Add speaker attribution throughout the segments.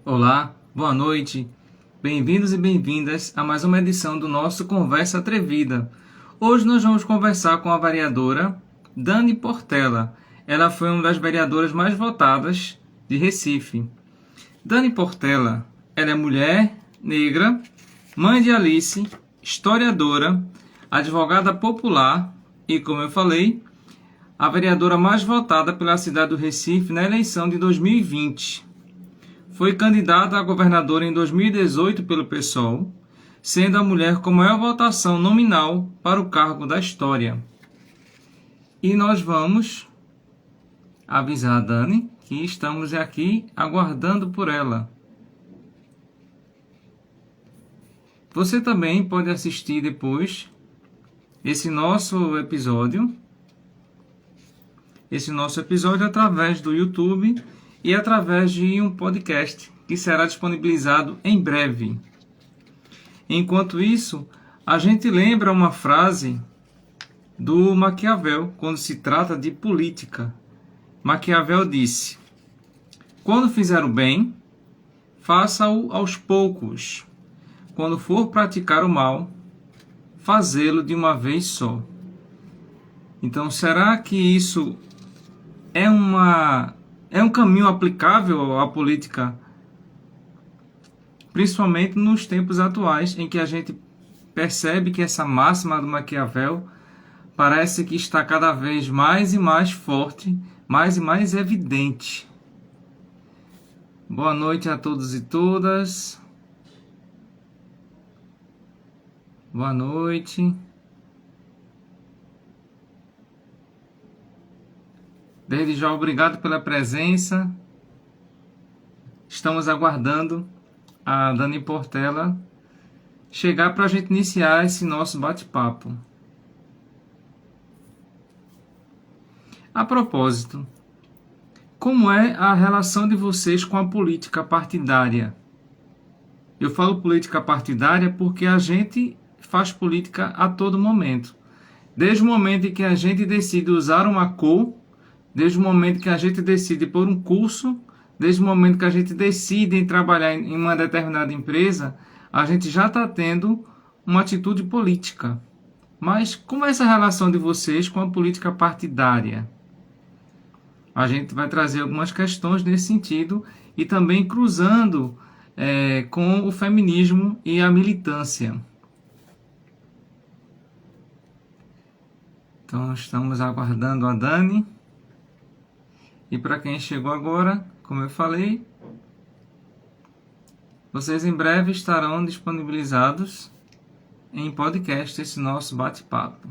Speaker 1: Olá, boa noite, bem-vindos e bem-vindas a mais uma edição do nosso Conversa Atrevida. Hoje nós vamos conversar com a vereadora Dani Portela. Ela foi uma das vereadoras mais votadas de Recife. Dani Portela, ela é mulher, negra, mãe de Alice, historiadora, advogada popular e, como eu falei, a vereadora mais votada pela cidade do Recife na eleição de 2020. Foi candidata a governadora em 2018 pelo PSOL, sendo a mulher com maior votação nominal para o cargo da história. E nós vamos avisar a Dani que estamos aqui aguardando por ela. Você também pode assistir depois esse nosso episódio através do YouTube e através de um podcast que será disponibilizado em breve. Enquanto isso, a gente lembra uma frase do Maquiavel quando se trata de política. Maquiavel disse: quando fizer o bem, faça-o aos poucos. Quando for praticar o mal, fazê-lo de uma vez só. Então, será que isso é um caminho aplicável à política, principalmente nos tempos atuais, em que a gente percebe que essa máxima do Maquiavel parece que está cada vez mais e mais forte, mais e mais evidente. Boa noite a todos e todas. Boa noite. Desde já, obrigado pela presença. Estamos aguardando a Dani Portela chegar para a gente iniciar esse nosso bate-papo. A propósito, como é a relação de vocês com a política partidária? Eu falo política partidária porque a gente faz política a todo momento. Desde o momento em que a gente decide usar uma cor, desde o momento que a gente decide por um curso, desde o momento que a gente decide em trabalhar em uma determinada empresa, a gente já está tendo uma atitude política. Mas como é essa relação de vocês com a política partidária? A gente vai trazer algumas questões nesse sentido e também cruzando com o feminismo e a militância. Então, estamos aguardando a Dani. E para quem chegou agora, como eu falei, vocês em breve estarão disponibilizados em podcast esse nosso bate-papo.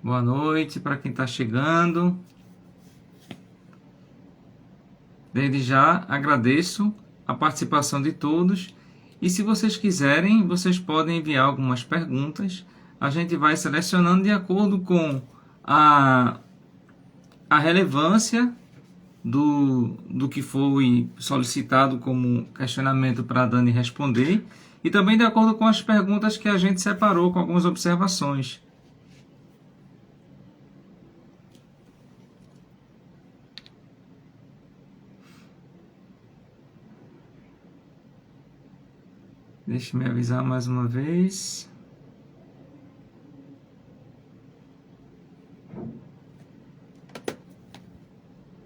Speaker 1: Boa noite para quem está chegando. Desde já agradeço a participação de todos e se vocês quiserem, vocês podem enviar algumas perguntas. A gente vai selecionando de acordo com a relevância do que foi solicitado como questionamento para a Dani responder e também de acordo com as perguntas que a gente separou com algumas observações. Deixe-me avisar mais uma vez.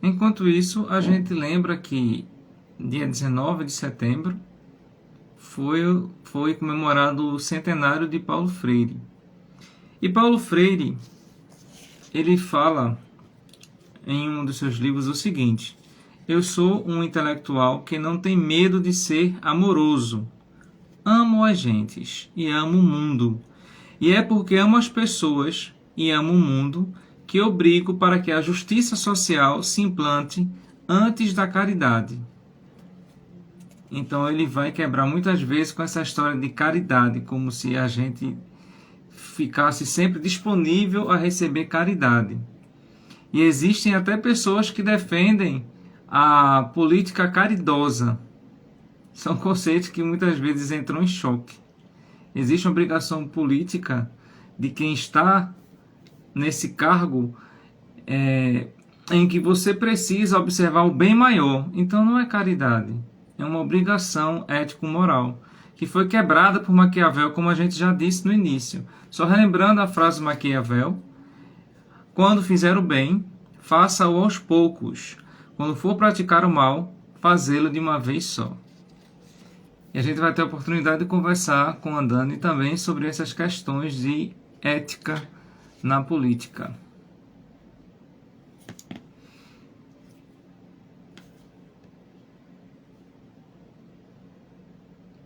Speaker 1: Enquanto isso, a gente lembra que dia 19 de setembro foi comemorado o centenário de Paulo Freire. E Paulo Freire, ele fala em um dos seus livros o seguinte: eu sou um intelectual que não tem medo de ser amoroso. Amo as gentes e amo o mundo. E é porque amo as pessoas e amo o mundo que eu brigo para que a justiça social se implante antes da caridade. Então ele vai quebrar muitas vezes com essa história de caridade, como se a gente ficasse sempre disponível a receber caridade. E existem até pessoas que defendem a política caridosa, São conceitos que muitas vezes entram em choque. Existe uma obrigação política de quem está nesse cargo em que você precisa observar o bem maior. Então não é caridade, é uma obrigação ético-moral, que foi quebrada por Maquiavel, como a gente já disse no início. Só relembrando a frase de Maquiavel: quando fizer o bem, faça-o aos poucos. Quando for praticar o mal, fazê-lo de uma vez só. E a gente vai ter a oportunidade de conversar com a Dani também sobre essas questões de ética na política.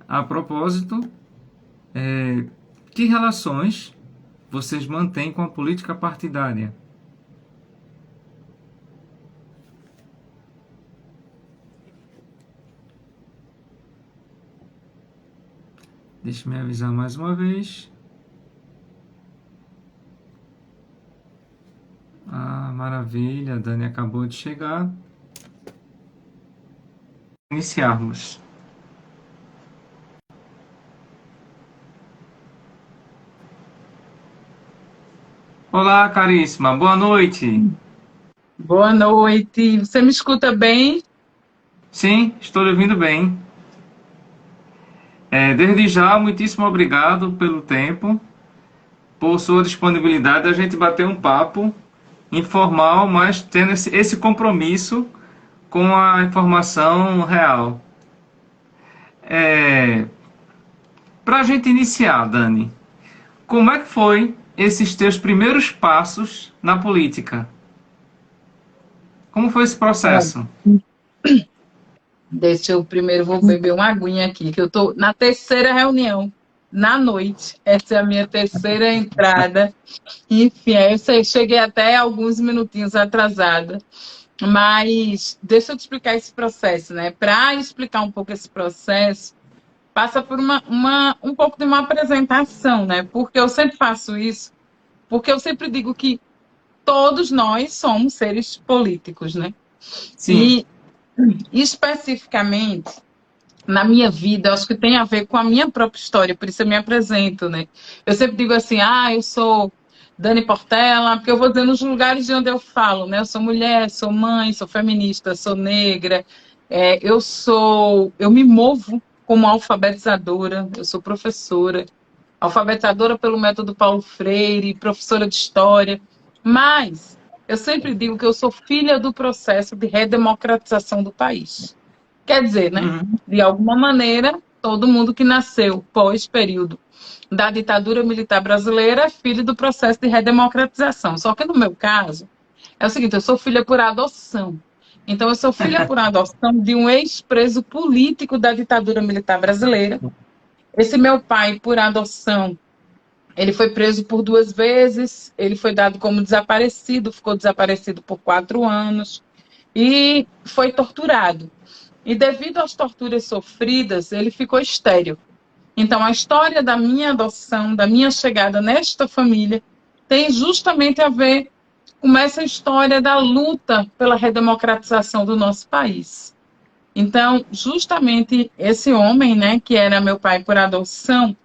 Speaker 1: A propósito, que relações vocês mantêm com a política partidária? Deixe-me avisar mais uma vez. Ah, maravilha, a Dani acabou de chegar. Iniciarmos. Olá, caríssima, boa noite.
Speaker 2: Boa noite. Você me escuta bem?
Speaker 1: Sim, estou lhe ouvindo bem. Desde já, muitíssimo obrigado pelo tempo, por sua disponibilidade. A gente bater um papo informal, mas tendo esse compromisso com a informação real. Para a gente iniciar, Dani, como é que foi esses teus primeiros passos na política? Como foi esse
Speaker 2: Olha,
Speaker 1: processo?
Speaker 2: deixa eu primeiro vou beber uma aguinha aqui, que eu estou na terceira reunião, na noite. Essa é a minha terceira entrada. Enfim, aí eu cheguei até alguns minutinhos atrasada. Mas deixa eu te explicar esse processo, né? Para explicar um pouco esse processo, passa por um pouco de uma apresentação, né? Porque eu sempre faço isso, porque eu sempre digo que todos nós somos seres políticos, né?
Speaker 1: Sim.
Speaker 2: E especificamente na minha vida, acho que tem a ver com a minha própria história, por isso eu me apresento, né? Eu sempre digo assim, eu sou Dani Portela, porque eu vou dizer nos lugares de onde eu falo, né? Eu sou mulher, sou mãe, sou feminista, sou negra, eu me movo como alfabetizadora, eu sou professora, alfabetizadora pelo método Paulo Freire, professora de história, mas eu sempre digo que eu sou filha do processo de redemocratização do país. Quer dizer, né?
Speaker 1: Uhum.
Speaker 2: De alguma maneira, todo mundo que nasceu pós-período da ditadura militar brasileira é filho do processo de redemocratização. Só que no meu caso, é o seguinte, eu sou filha por adoção. Então, eu sou filha por adoção de um ex-preso político da ditadura militar brasileira. Esse meu pai, por adoção, ele foi preso por 2 vezes, ele foi dado como desaparecido, ficou desaparecido por 4 anos e foi torturado. E devido às torturas sofridas, ele ficou estéril. Então, a história da minha adoção, da minha chegada nesta família, tem justamente a ver com essa história da luta pela redemocratização do nosso país. Então, justamente esse homem, né, que era meu pai por adoção,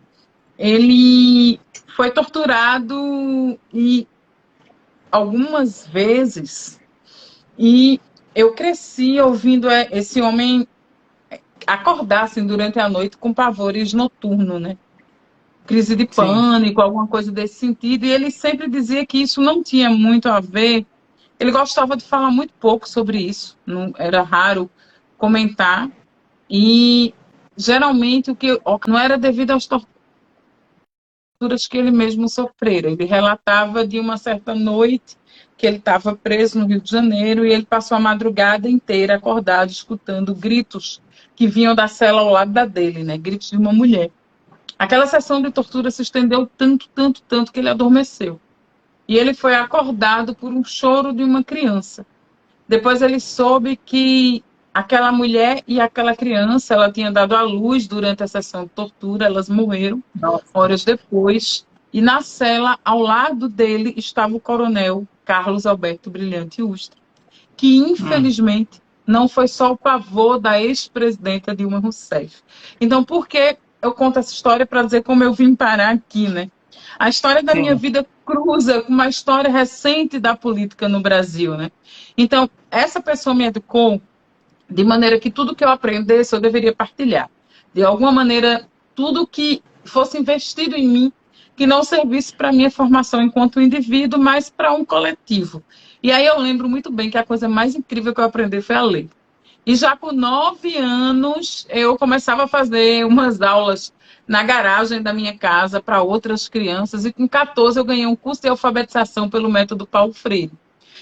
Speaker 2: ele foi torturado e algumas vezes, e eu cresci ouvindo esse homem acordassem durante a noite com pavores noturnos, né? Crise de
Speaker 1: Sim.
Speaker 2: pânico, alguma coisa desse sentido. E ele sempre dizia que isso não tinha muito a ver. Ele gostava de falar muito pouco sobre isso, não, era raro comentar. E geralmente o que não era devido às torturas que ele mesmo sofrera. Ele relatava de uma certa noite que ele estava preso no Rio de Janeiro e ele passou a madrugada inteira acordado, escutando gritos que vinham da cela ao lado da dele, né? Gritos de uma mulher. Aquela sessão de tortura se estendeu tanto, tanto, tanto que ele adormeceu. E ele foi acordado por um choro de uma criança. Depois ele soube que aquela mulher e aquela criança, ela tinha dado à luz durante a sessão de tortura, elas morreram horas depois. E na cela, ao lado dele, estava o coronel Carlos Alberto Brilhante Ustra, que
Speaker 1: Hum.
Speaker 2: infelizmente não foi só o pavor da ex-presidenta Dilma Rousseff. Então, por que eu conto essa história? Para dizer como eu vim parar aqui, né? A história da minha
Speaker 1: Sim,
Speaker 2: vida cruza com uma história recente da política no Brasil, né? Então, essa pessoa me educou de maneira que tudo que eu aprendesse eu deveria partilhar. De alguma maneira, tudo que fosse investido em mim, que não servisse para a minha formação enquanto indivíduo, mas para um coletivo. E aí eu lembro muito bem que a coisa mais incrível que eu aprendi foi a ler. E já com 9 anos, eu começava a fazer umas aulas na garagem da minha casa para outras crianças, e com 14 eu ganhei um curso de alfabetização pelo método Paulo Freire.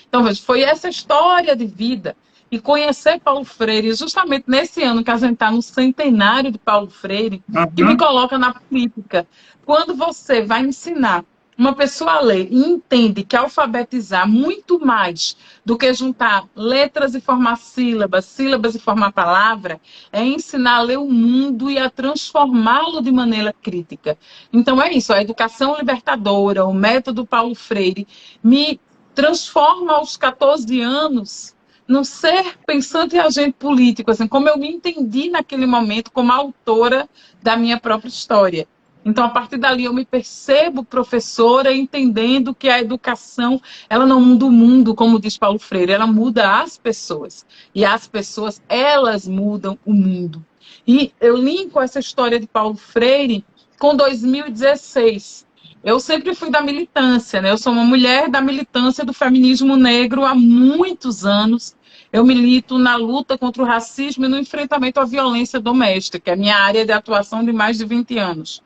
Speaker 2: Então, veja, foi essa história de vida e conhecer Paulo Freire, justamente nesse ano que a gente está no centenário de Paulo Freire, que me
Speaker 1: uhum,
Speaker 2: coloca na política. Quando você vai ensinar uma pessoa a ler e entende que alfabetizar muito mais do que juntar letras e formar sílabas, sílabas e formar palavra, é ensinar a ler o mundo e a transformá-lo de maneira crítica. Então é isso, a educação libertadora, o método Paulo Freire, me transforma aos 14 anos num ser pensante e agente político, assim, como eu me entendi naquele momento como autora da minha própria história. Então, a partir dali, eu me percebo professora, entendendo que a educação, ela não muda o mundo, como diz Paulo Freire, ela muda as pessoas. E as pessoas, elas mudam o mundo. E eu linko essa história de Paulo Freire com 2016. Eu sempre fui da militância, né? Eu sou uma mulher da militância do feminismo negro há muitos anos. Eu milito na luta contra o racismo e no enfrentamento à violência doméstica, que é a minha área de atuação de mais de 20 anos.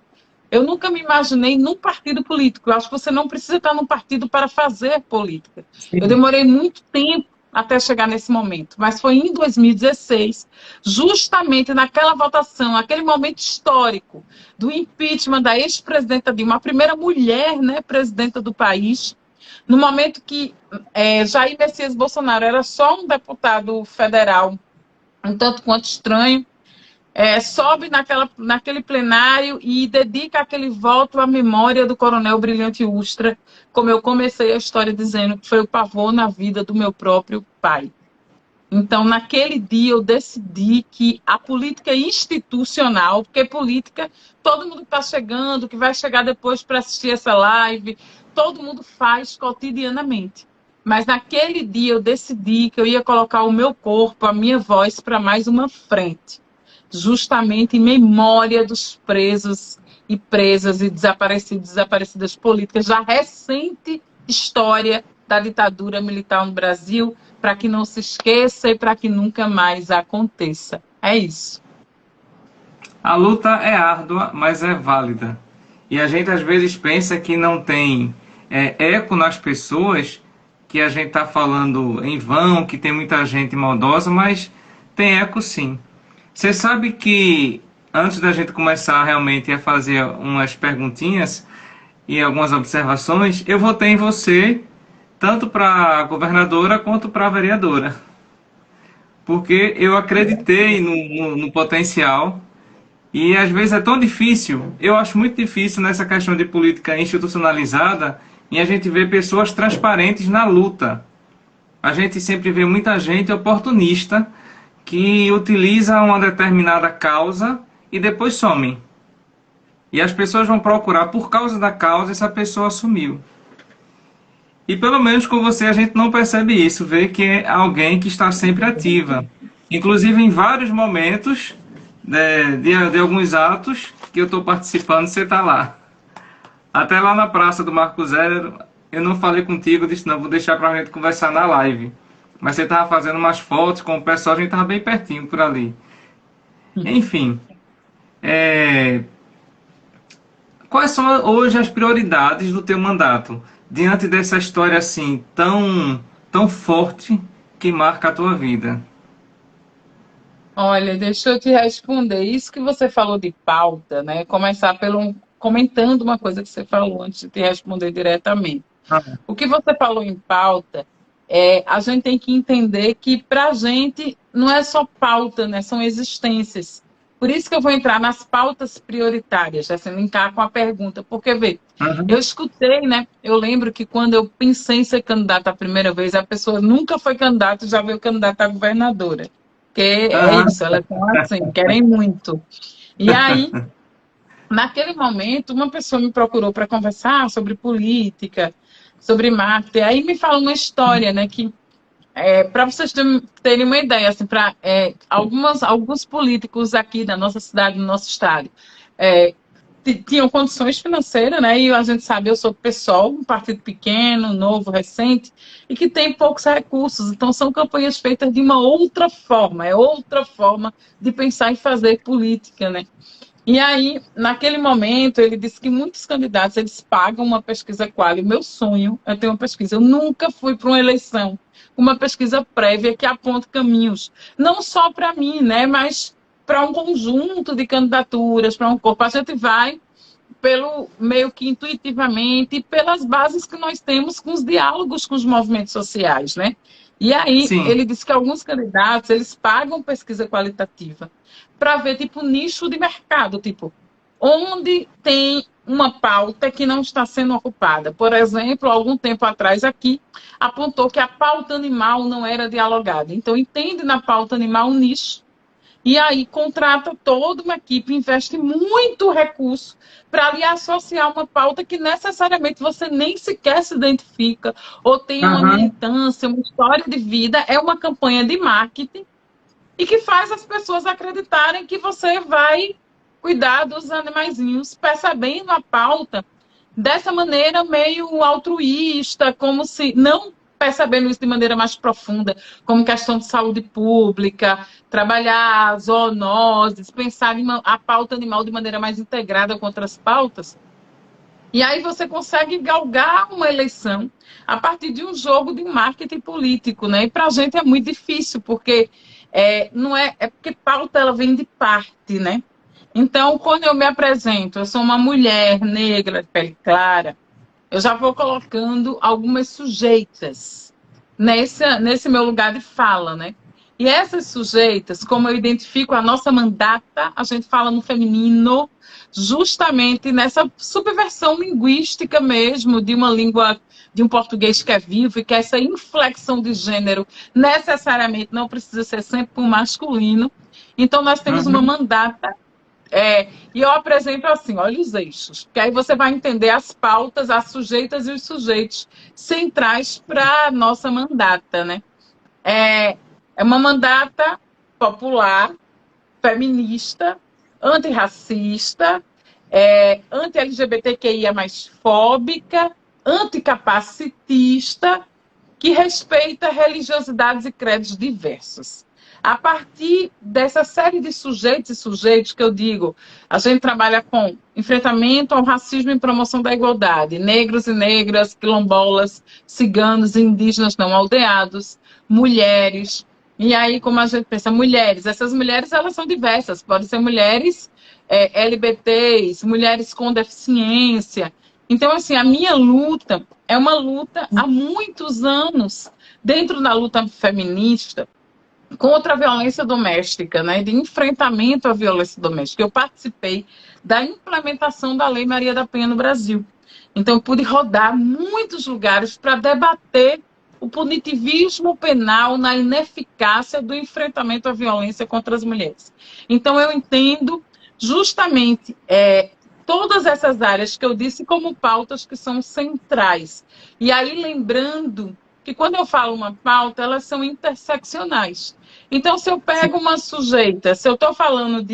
Speaker 2: Eu nunca me imaginei num partido político. Eu acho que você não precisa estar num partido para fazer política. Eu
Speaker 1: sim.
Speaker 2: demorei muito tempo até chegar nesse momento, mas foi em 2016, justamente naquela votação, aquele momento histórico do impeachment da ex-presidenta Dilma, a primeira mulher, né, presidenta do país, no momento que Jair Messias Bolsonaro era só um deputado federal, um tanto quanto estranho, sobe naquele plenário e dedica aquele voto à memória do Coronel Brilhante Ustra, como eu comecei a história dizendo que foi o pavor na vida do meu próprio pai. Então, naquele dia, eu decidi que a política institucional, porque política, todo mundo que está chegando, que vai chegar depois para assistir essa live, todo mundo faz cotidianamente. Mas naquele dia eu decidi que eu ia colocar o meu corpo, a minha voz para mais uma frente, justamente em memória dos presos e presas e desaparecidos e desaparecidas políticas da recente história da ditadura militar no Brasil, para que não se esqueça e para que nunca mais aconteça. É isso.
Speaker 1: A luta é árdua, mas é válida. E a gente às vezes pensa que não tem eco nas pessoas, que a gente está falando em vão, que tem muita gente maldosa, mas tem eco sim. Você sabe que antes da gente começar realmente a fazer umas perguntinhas e algumas observações, eu votei em você tanto para governadora quanto para vereadora, porque eu acreditei no potencial. E às vezes é tão difícil, eu acho muito difícil nessa questão de política institucionalizada, e a gente vê pessoas transparentes na luta. A gente sempre vê muita gente oportunista que utiliza uma determinada causa e depois some. E as pessoas vão procurar por causa da causa essa pessoa sumiu. E pelo menos com você a gente não percebe isso, vê que é alguém que está sempre ativa. Inclusive em vários momentos de alguns atos que eu estou participando, você está lá. Até lá na Praça do Marco Zero, eu não falei contigo, disse não, vou deixar para a gente conversar na live. Mas você estava fazendo umas fotos com o pessoal, a gente estava bem pertinho por ali. Enfim, quais são hoje as prioridades do teu mandato? Diante dessa história assim, tão forte que marca a tua vida.
Speaker 2: Olha, deixa eu te responder. Isso que você falou de pauta, né? Começar comentando uma coisa que você falou antes de te responder diretamente.
Speaker 1: Ah,
Speaker 2: O que você falou em pauta, a gente tem que entender que para a gente não é só pauta, né? São existências. Por isso que eu vou entrar nas pautas prioritárias, assim, linkar com a pergunta. Porque, vê, Eu
Speaker 1: Aham.
Speaker 2: escutei, né? Eu lembro que quando eu pensei em ser candidata a primeira vez, a pessoa nunca foi candidata e já veio candidata a governadora. Porque é
Speaker 1: Aham.
Speaker 2: isso, elas são assim, querem muito. E aí, naquele momento, uma pessoa me procurou para conversar sobre política, sobre marketing. Aí me fala uma história, né? Que para vocês terem uma ideia, assim, alguns políticos aqui da nossa cidade, do nosso estado, é, tinham condições financeiras, né? E a gente sabe, eu sou do PSOL, um partido pequeno, novo, recente, e que tem poucos recursos. Então, são campanhas feitas de uma outra forma, é outra forma de pensar e fazer política, né? E aí, naquele momento, ele disse que muitos candidatos eles pagam uma pesquisa qual. E o meu sonho é ter uma pesquisa. Eu nunca fui para uma eleição, uma pesquisa prévia que aponte caminhos, não só para mim, né, mas para um conjunto de candidaturas, para um corpo. A gente vai pelo meio que intuitivamente e pelas bases que nós temos com os diálogos com os movimentos sociais, né? E aí
Speaker 1: Sim.
Speaker 2: ele disse que alguns candidatos eles pagam pesquisa qualitativa para ver tipo nicho de mercado, tipo onde tem uma pauta que não está sendo ocupada. Por exemplo, algum tempo atrás aqui apontou que a pauta animal não era dialogada. Então entende na pauta animal um nicho e aí contrata toda uma equipe, investe muito recurso para ali associar uma pauta que necessariamente você nem sequer se identifica ou tem uma
Speaker 1: Aham.
Speaker 2: militância, uma história de vida, é uma campanha de marketing e que faz as pessoas acreditarem que você vai cuidar dos animaizinhos, percebendo a pauta dessa maneira meio altruísta, como se não percebendo isso de maneira mais profunda, como questão de saúde pública, trabalhar zoonoses, pensar a pauta animal de maneira mais integrada com outras pautas. E aí você consegue galgar uma eleição a partir de um jogo de marketing político, né? E para a gente é muito difícil, porque não é porque pauta ela vem de parte, né? Então, quando eu me apresento, eu sou uma mulher negra, de pele clara, eu já vou colocando algumas sujeitas nesse meu lugar de fala, né? E essas sujeitas, como eu identifico a nossa mandata, a gente fala no feminino, justamente nessa subversão linguística mesmo de uma língua, de um português que é vivo e que essa inflexão de gênero necessariamente não precisa ser sempre para o masculino. Então, nós temos uma
Speaker 1: Aham.
Speaker 2: mandata e eu apresento assim, olha os eixos, que aí você vai entender as pautas, as sujeitas e os sujeitos centrais para a nossa mandata, né? É uma mandata popular, feminista, antirracista, anti-LGBTQIA mais fóbica, anticapacitista, que respeita religiosidades e credos diversos. A partir dessa série de sujeitos e sujeitos que eu digo, a gente trabalha com enfrentamento ao racismo e promoção da igualdade, negros e negras, quilombolas, ciganos e indígenas não aldeados, mulheres. E aí, como a gente pensa, mulheres, essas mulheres elas são diversas, podem ser mulheres LGBTs, mulheres com deficiência. Então, assim, a minha luta é uma luta há muitos anos dentro da luta feminista contra a violência doméstica, né, de enfrentamento à violência doméstica. Eu participei da implementação da Lei Maria da Penha no Brasil. Então, eu pude rodar muitos lugares para debater o punitivismo penal na ineficácia do enfrentamento à violência contra as mulheres. Então, eu entendo justamente todas essas áreas que eu disse como pautas que são centrais. E aí, lembrando que quando eu falo uma pauta, elas são interseccionais. Então, se eu
Speaker 1: Sim.
Speaker 2: pego uma sujeita, se eu estou falando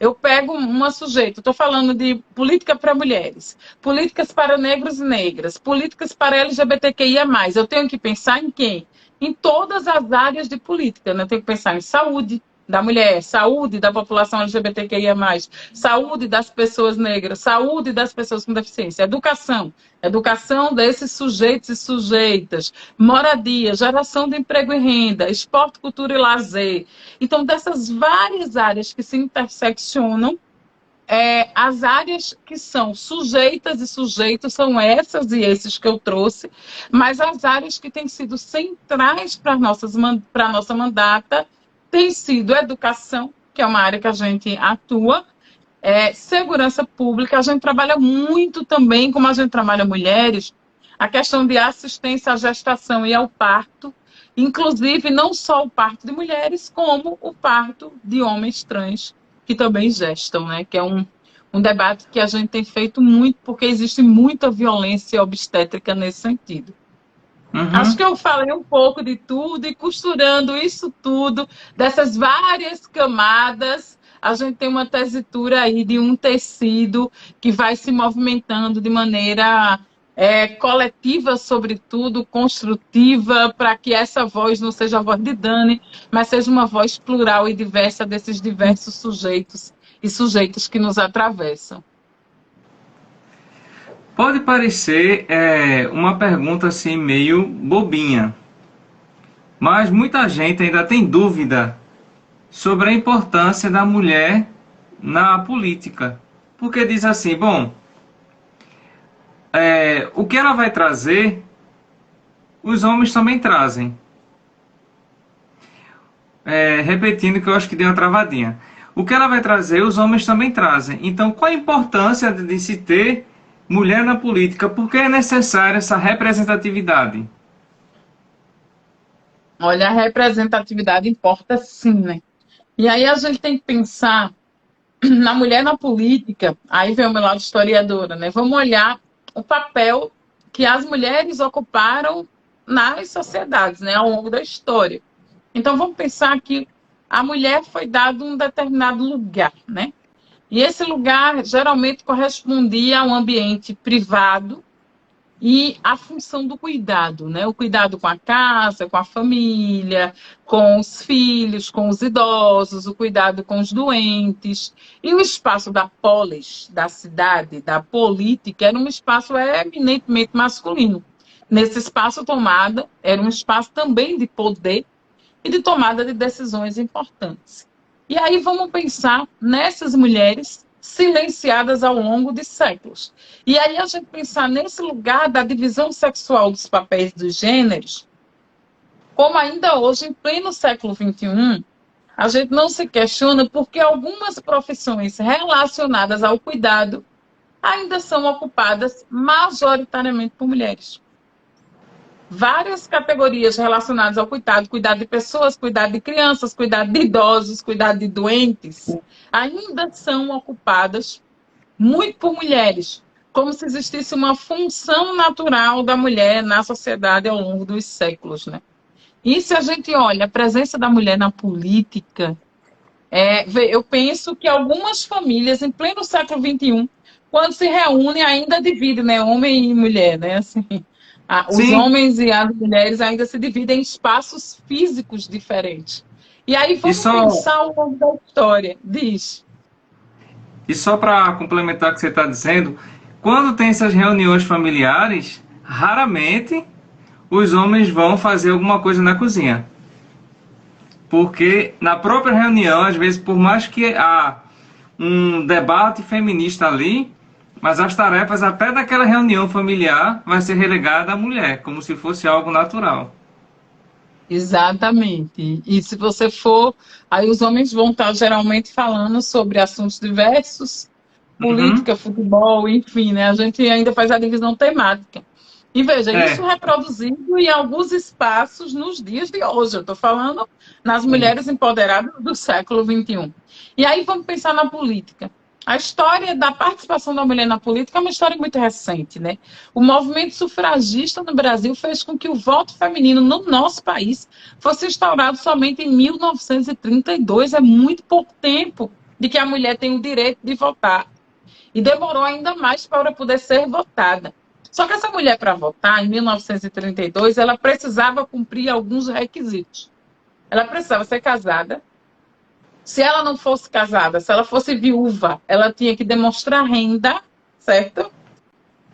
Speaker 2: eu pego uma sujeita, estou falando de política para mulheres, políticas para negros e negras, políticas para LGBTQIA+, eu tenho que pensar em quem? Em todas as áreas de política, né? Eu tenho que pensar em saúde da mulher, saúde da população LGBTQIA+, saúde das pessoas negras, saúde das pessoas com deficiência, educação desses sujeitos e sujeitas, moradia, geração de emprego e renda, esporte, cultura e lazer. Então, dessas várias áreas que se interseccionam, as áreas que são sujeitas e sujeitos são essas e esses que eu trouxe, mas as áreas que têm sido centrais para a nossa mandata tem sido educação, que é uma área que a gente atua, Segurança pública, a gente trabalha muito também, como a gente trabalha mulheres, a questão de assistência à gestação e ao parto, inclusive não só o parto de mulheres, como o parto de homens trans que também gestam, né? Que é um debate que a gente tem feito muito, porque existe muita violência obstétrica nesse sentido. Acho
Speaker 1: Uhum.
Speaker 2: que eu falei um pouco de tudo e costurando isso tudo, dessas várias camadas, a gente tem uma tesitura aí de um tecido que vai se movimentando de maneira coletiva, sobretudo, construtiva, para que essa voz não seja a voz de Dani, mas seja uma voz plural e diversa desses diversos sujeitos e sujeitas que nos atravessam.
Speaker 1: Pode parecer uma pergunta assim meio bobinha, mas muita gente ainda tem dúvida sobre a importância da mulher na política. Porque diz assim, bom, o que ela vai trazer, os homens também trazem. Repetindo que eu acho que deu uma travadinha. O que ela vai trazer, os homens também trazem. Então, qual a importância de se ter mulher na política? Por que é necessária essa representatividade?
Speaker 2: Olha, a representatividade importa sim, né? E aí a gente tem que pensar na mulher na política, aí vem o meu lado historiadora, né? Vamos olhar o papel que as mulheres ocuparam nas sociedades, né, ao longo da história. Então vamos pensar que a mulher foi dado um determinado lugar, né? E esse lugar geralmente correspondia a um ambiente privado e a função do cuidado, né? O cuidado com a casa, com a família, com os filhos, com os idosos, o cuidado com os doentes. E o espaço da polis, da cidade, da política, era um espaço eminentemente masculino. Nesse espaço tomada, era um espaço também de poder e de tomada de decisões importantes. E aí vamos pensar nessas mulheres silenciadas ao longo de séculos. E aí a gente pensar nesse lugar da divisão sexual dos papéis dos gêneros, como ainda hoje, em pleno século XXI, a gente não se questiona porque algumas profissões relacionadas ao cuidado ainda são ocupadas majoritariamente por mulheres. Várias categorias relacionadas ao cuidado, cuidado de pessoas, cuidado de crianças, cuidado de idosos, cuidado de doentes, ainda são ocupadas muito por mulheres, como se existisse uma função natural da mulher na sociedade ao longo dos séculos, né? E se a gente olha a presença da mulher na política, eu penso que algumas famílias, em pleno século XXI, quando se reúnem, ainda dividem, né, homem e mulher, né? Assim, os
Speaker 1: Sim,
Speaker 2: homens e as mulheres ainda se dividem em espaços físicos diferentes. E aí
Speaker 1: e
Speaker 2: vamos
Speaker 1: só,
Speaker 2: pensar ao longo da história. Diz.
Speaker 1: e só para complementar o que você está dizendo, quando tem essas reuniões familiares, raramente os homens vão fazer alguma coisa na cozinha. Porque na própria reunião, às vezes, por mais que há um debate feminista ali, mas as tarefas até daquela reunião familiar vai ser relegada à mulher, como se fosse algo natural.
Speaker 2: Exatamente. E se você for, aí os homens vão estar geralmente falando sobre assuntos diversos,
Speaker 1: Uhum.
Speaker 2: política, futebol, enfim, né? A gente ainda faz a divisão temática. E veja, isso
Speaker 1: É,
Speaker 2: reproduzido em alguns espaços nos dias de hoje. Eu estou falando nas
Speaker 1: sim.
Speaker 2: mulheres empoderadas do século XXI. E aí vamos pensar na política. A história da participação da mulher na política é uma história muito recente, né? O movimento sufragista no Brasil fez com que o voto feminino no nosso país fosse instaurado somente em 1932. É muito pouco tempo de que a mulher tem o direito de votar. E demorou ainda mais para poder ser votada. Só que essa mulher, para votar, em 1932, ela precisava cumprir alguns requisitos. Ela precisava ser casada. Se ela não fosse casada, se ela fosse viúva, ela tinha que demonstrar renda, certo?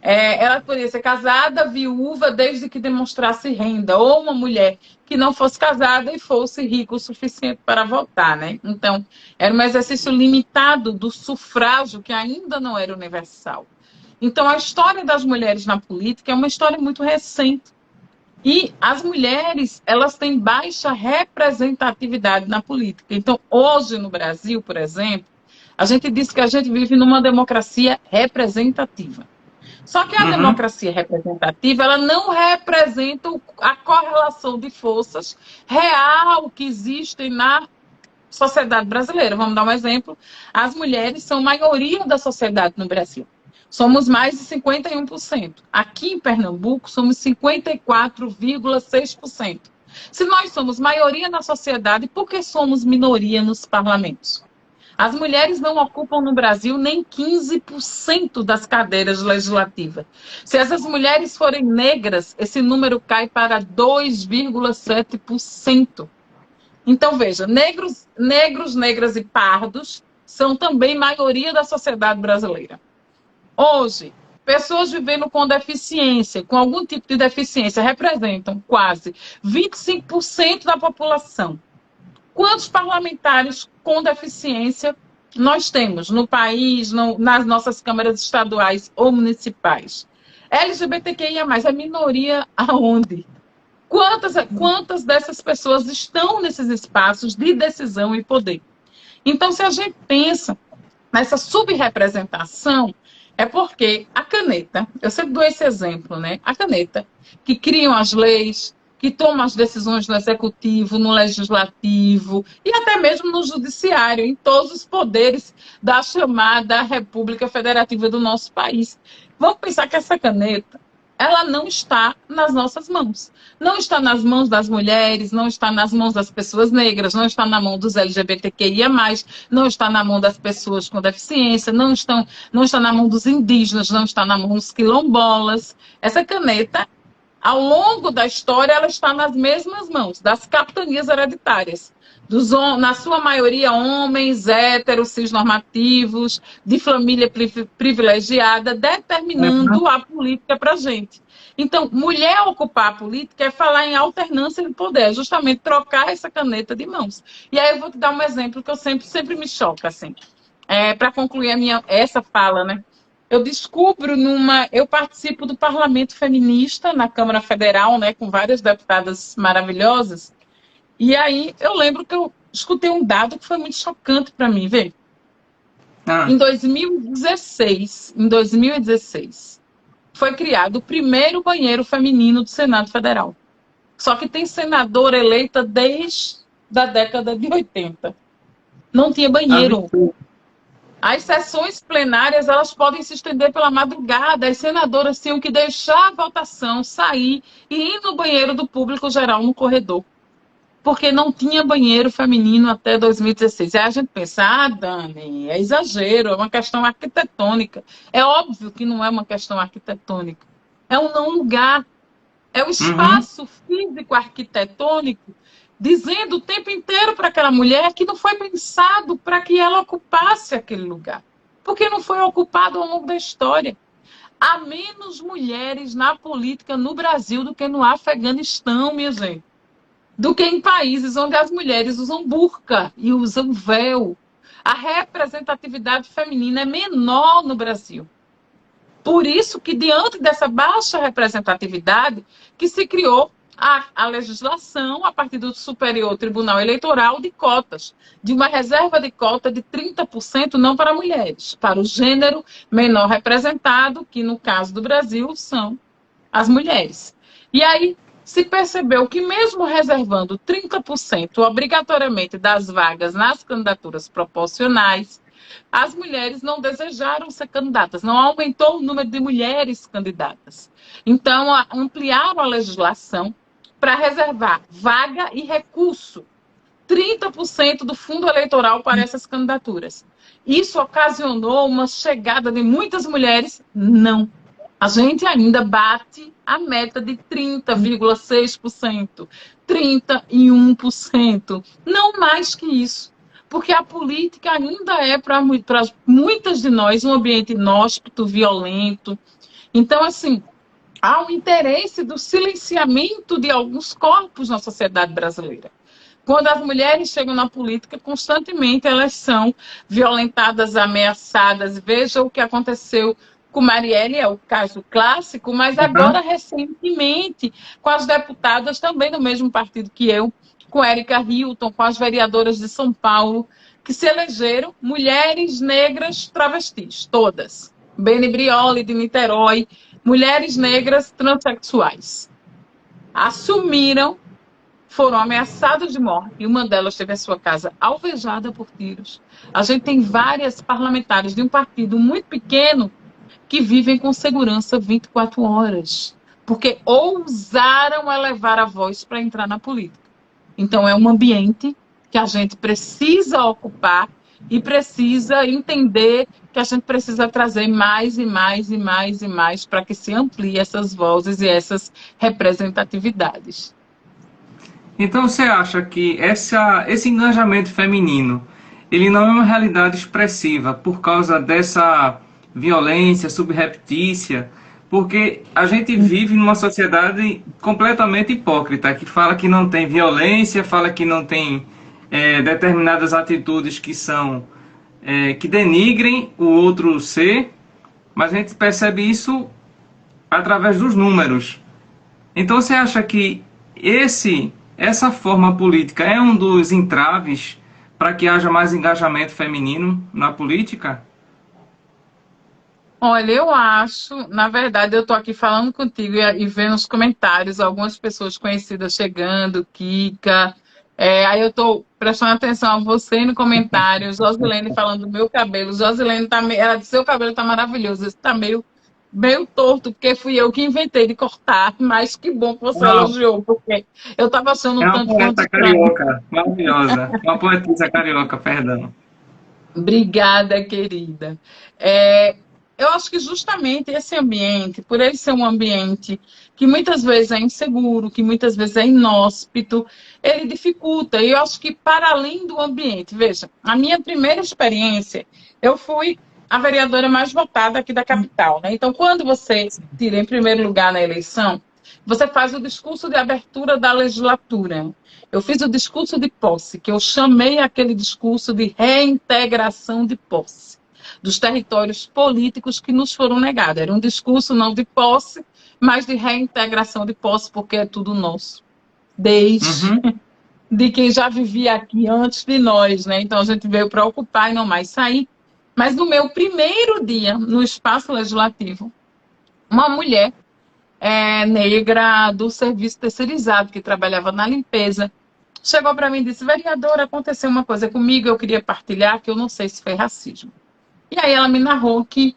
Speaker 2: Ela poderia ser casada, viúva, desde que demonstrasse renda, ou uma mulher que não fosse casada e fosse rica o suficiente para votar, né? Então, era um exercício limitado do sufrágio, que ainda não era universal. Então, a história das mulheres na política é uma história muito recente. E as mulheres, elas têm baixa representatividade na política. Então, hoje no Brasil, por exemplo, A gente diz que a gente vive numa democracia representativa. Só que a democracia representativa, ela não representa a correlação de forças real que existem na sociedade brasileira. Vamos dar um exemplo. As mulheres são maioria da sociedade no Brasil. Somos mais de 51%. Aqui em Pernambuco, somos 54,6%. Se nós somos maioria na sociedade, por que somos minoria nos parlamentos? As mulheres não ocupam no Brasil nem 15% das cadeiras legislativas. Se essas mulheres forem negras, esse número cai para 2,7%. Então, veja, negros, negras e pardos são também maioria da sociedade brasileira. Hoje, pessoas vivendo com deficiência, com algum tipo de deficiência, representam quase 25% da população. Quantos parlamentares com deficiência nós temos no país, nas nossas câmaras estaduais ou municipais? LGBTQIA+, é minoria aonde? Quantas dessas pessoas estão nesses espaços de decisão e poder? Então, se a gente pensa nessa subrepresentação, é porque a caneta, eu sempre dou esse exemplo, né? A caneta, que criam as leis, que tomam as decisões no executivo, no legislativo e até mesmo no judiciário, em todos os poderes da chamada República Federativa do nosso país. Vamos pensar que essa caneta, ela não está nas nossas mãos. Não está nas mãos das mulheres, não está nas mãos das pessoas negras, não está na mão dos LGBTQIA+, não está na mão das pessoas com deficiência, não está na mão dos indígenas, não está na mão dos quilombolas. Essa caneta, ao longo da história, ela está nas mesmas mãos das capitanias hereditárias, na sua maioria homens, héteros, cisnormativos, de família privilegiada, determinando a política para a gente. Então, mulher ocupar a política é falar em alternância de poder, é justamente trocar essa caneta de mãos. E aí eu vou te dar um exemplo que eu sempre me choca, assim, para concluir essa fala, né? Eu participo do Parlamento Feminista na Câmara Federal, né, com várias deputadas maravilhosas. E aí eu lembro que eu escutei um dado que foi muito chocante para mim, vê? Em 2016, foi criado o primeiro banheiro feminino do Senado Federal. Só que tem senadora eleita desde a década de 80. Não tinha banheiro. As sessões plenárias, elas podem se estender pela madrugada. As senadoras tinham que deixar a votação, sair e ir no banheiro do público geral no corredor. Porque não tinha banheiro feminino até 2016. Aí a gente pensa, Dani, é exagero, é uma questão arquitetônica. É óbvio que não é uma questão arquitetônica. É um não lugar. É o espaço físico arquitetônico dizendo o tempo inteiro para aquela mulher que não foi pensado para que ela ocupasse aquele lugar. Porque não foi ocupado ao longo da história. Há menos mulheres na política no Brasil do que no Afeganistão, minha gente. Do que em países onde as mulheres usam burca e usam véu. A representatividade feminina é menor no Brasil. Por isso que, diante dessa baixa representatividade, que se criou a legislação, a partir do Superior Tribunal Eleitoral, de cotas, de uma reserva de cota de 30% não para mulheres, para o gênero menor representado, que no caso do Brasil são as mulheres. E aí se percebeu que mesmo reservando 30% obrigatoriamente das vagas nas candidaturas proporcionais, as mulheres não desejaram ser candidatas, não aumentou o número de mulheres candidatas. Então, ampliaram a legislação para reservar vaga e recurso, 30% do fundo eleitoral para essas candidaturas. Isso ocasionou uma chegada de muitas mulheres? Não. A gente ainda bate a meta de 30,6%, 31%, não mais que isso. Porque a política ainda é, para muitas de nós, um ambiente inóspito, violento. Então, assim, há um interesse do silenciamento de alguns corpos na sociedade brasileira. Quando as mulheres chegam na política, constantemente elas são violentadas, ameaçadas. Veja o que aconteceu com Marielle, é o caso clássico, mas agora, recentemente, com as deputadas também do mesmo partido que eu, com Érica Hilton, com as vereadoras de São Paulo, que se elegeram mulheres negras travestis, todas. Beni Brioli, de Niterói, mulheres negras transexuais. Assumiram, foram ameaçadas de morte, e uma delas teve a sua casa alvejada por tiros. A gente tem várias parlamentares de um partido muito pequeno que vivem com segurança 24 horas, porque ousaram elevar a voz para entrar na política. Então, é um ambiente que a gente precisa ocupar e precisa entender que a gente precisa trazer mais e mais e mais e mais para que se amplie essas vozes e essas representatividades.
Speaker 1: Então você acha que esse engajamento feminino, ele não é uma realidade expressiva por causa dessa violência subreptícia? Porque a gente vive numa sociedade completamente hipócrita, que fala que não tem violência, fala que não tem determinadas atitudes que são que denigrem o outro ser, mas a gente percebe isso através dos números. Então você acha que essa forma política é um dos entraves para que haja mais engajamento feminino na política?
Speaker 2: Olha, eu acho, na verdade, eu estou aqui falando contigo e vendo os comentários, algumas pessoas conhecidas chegando, Kika. Aí eu estou prestando atenção a você no comentário, Josilene falando do meu cabelo. Josilene ela disse: seu cabelo está maravilhoso, esse está meio torto, porque fui eu que inventei de cortar, mas que bom que você
Speaker 1: Não,
Speaker 2: elogiou, porque eu estava achando
Speaker 1: é
Speaker 2: um
Speaker 1: uma
Speaker 2: tanto quanto
Speaker 1: poeta
Speaker 2: estranho.
Speaker 1: carioca, maravilhosa. Uma poetisa carioca, perdão.
Speaker 2: Obrigada, querida. É, eu acho que justamente esse ambiente, por ele ser um ambiente que muitas vezes é inseguro, que muitas vezes é inóspito, ele dificulta. E eu acho que para além do ambiente, veja, a minha primeira experiência, eu fui a vereadora mais votada aqui da capital, né? Então, quando você tira em primeiro lugar na eleição, você faz o discurso de abertura da legislatura. Eu fiz o discurso de posse, que eu chamei aquele discurso de reintegração de posse, dos territórios políticos que nos foram negados. Era um discurso não de posse, mas de reintegração de posse, porque é tudo nosso. Desde
Speaker 1: Uhum.
Speaker 2: de quem já vivia aqui antes de nós, né? Então a gente veio para ocupar e não mais sair. Mas no meu primeiro dia no espaço legislativo, uma mulher negra do serviço terceirizado, que trabalhava na limpeza, chegou para mim e disse: vereadora, aconteceu uma coisa comigo, eu queria partilhar, que eu não sei se foi racismo. E aí ela me narrou que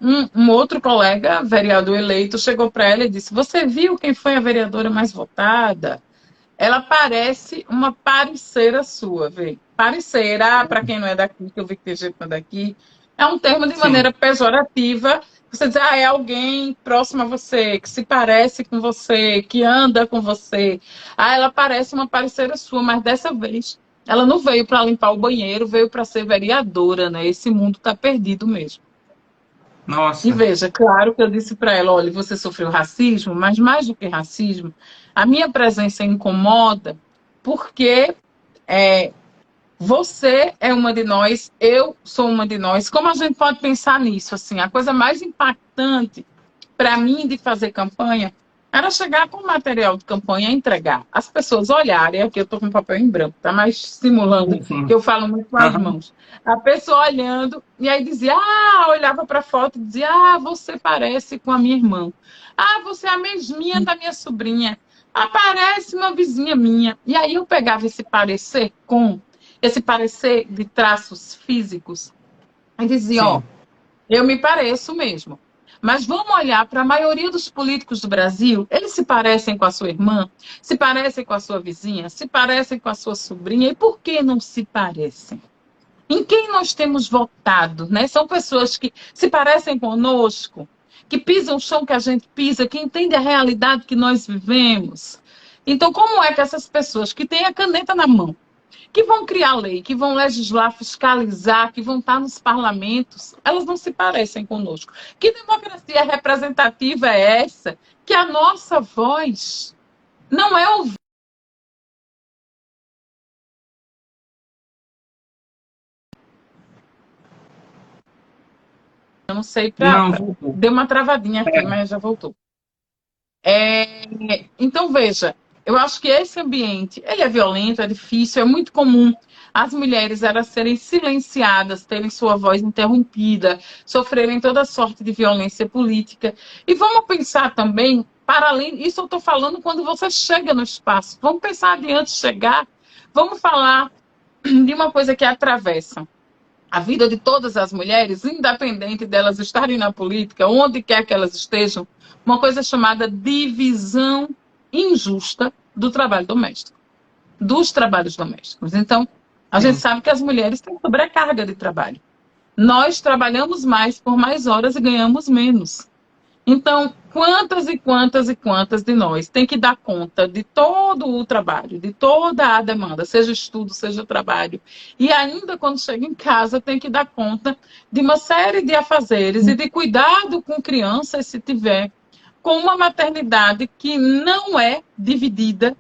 Speaker 2: um outro colega, vereador eleito, chegou para ela e disse: você viu quem foi a vereadora mais votada? Ela parece uma parceira sua, vê. Parceira, para quem não é daqui, que eu vi que tem gente não é daqui, é um termo de
Speaker 1: Sim.
Speaker 2: maneira pejorativa. Você diz: é alguém próximo a você, que se parece com você, que anda com você. Ela parece uma parceira sua, mas dessa vez ela não veio para limpar o banheiro, veio para ser vereadora, né? Esse mundo está perdido mesmo. E
Speaker 1: Nossa.
Speaker 2: veja, claro que eu disse para ela: olha, você sofreu racismo, mas mais do que racismo, a minha presença incomoda porque é, você é uma de nós, eu sou uma de nós. Como a gente pode pensar nisso? Assim, a coisa mais impactante para mim de fazer campanha era chegar com o material de campanha e entregar. As pessoas olharem, aqui eu estou com papel em branco, tá mais simulando
Speaker 1: Sim,
Speaker 2: que
Speaker 1: sim.
Speaker 2: eu falo muito com as
Speaker 1: Aham.
Speaker 2: mãos. A pessoa olhando, e aí dizia: olhava para a foto e dizia: você parece com a minha irmã. Você é a mesminha da minha sobrinha. Parece uma vizinha minha. E aí eu pegava esse parecer de traços físicos, e dizia:
Speaker 1: Sim.
Speaker 2: eu me pareço mesmo. Mas vamos olhar para a maioria dos políticos do Brasil, eles se parecem com a sua irmã, se parecem com a sua vizinha, se parecem com a sua sobrinha. E por que não se parecem? Em quem nós temos votado, né? São pessoas que se parecem conosco, que pisam o chão que a gente pisa, que entendem a realidade que nós vivemos. Então, como é que essas pessoas que têm a caneta na mão, que vão criar lei, que vão legislar, fiscalizar, que vão estar nos parlamentos, elas não se parecem conosco? Que democracia representativa é essa? Que a nossa voz não é ouvida. Eu não sei,
Speaker 1: Não, voltou.
Speaker 2: deu uma travadinha aqui, mas já voltou. Então, veja, Eu acho que esse ambiente, ele é violento, é difícil, é muito comum as mulheres elas serem silenciadas, terem sua voz interrompida, sofrerem toda sorte de violência política. E vamos pensar também, para além, isso eu estou falando quando você chega no espaço, vamos pensar adiante de chegar, vamos falar de uma coisa que atravessa a vida de todas as mulheres, independente delas estarem na política, onde quer que elas estejam, uma coisa chamada divisão injusta do trabalho doméstico, dos trabalhos domésticos. Então, a gente
Speaker 1: Sim.
Speaker 2: sabe que as mulheres têm sobrecarga de trabalho. Nós trabalhamos mais por mais horas e ganhamos menos. Então, quantas e quantas e quantas de nós tem que dar conta de todo o trabalho, de toda a demanda, seja estudo, seja trabalho, e ainda quando chega em casa tem que dar conta de uma série de afazeres e de cuidado com crianças, se tiver, com uma maternidade que não é dividida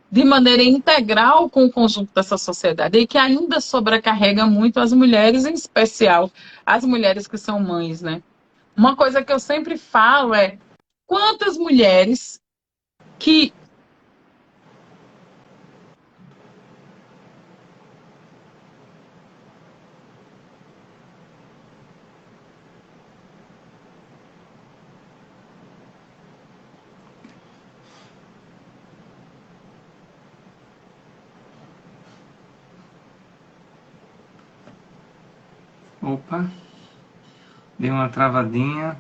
Speaker 2: de maneira integral com o conjunto dessa sociedade e que ainda sobrecarrega muito as mulheres, em especial as mulheres que são mães, né? Uma coisa que eu sempre falo é quantas mulheres que
Speaker 1: Opa, deu uma travadinha.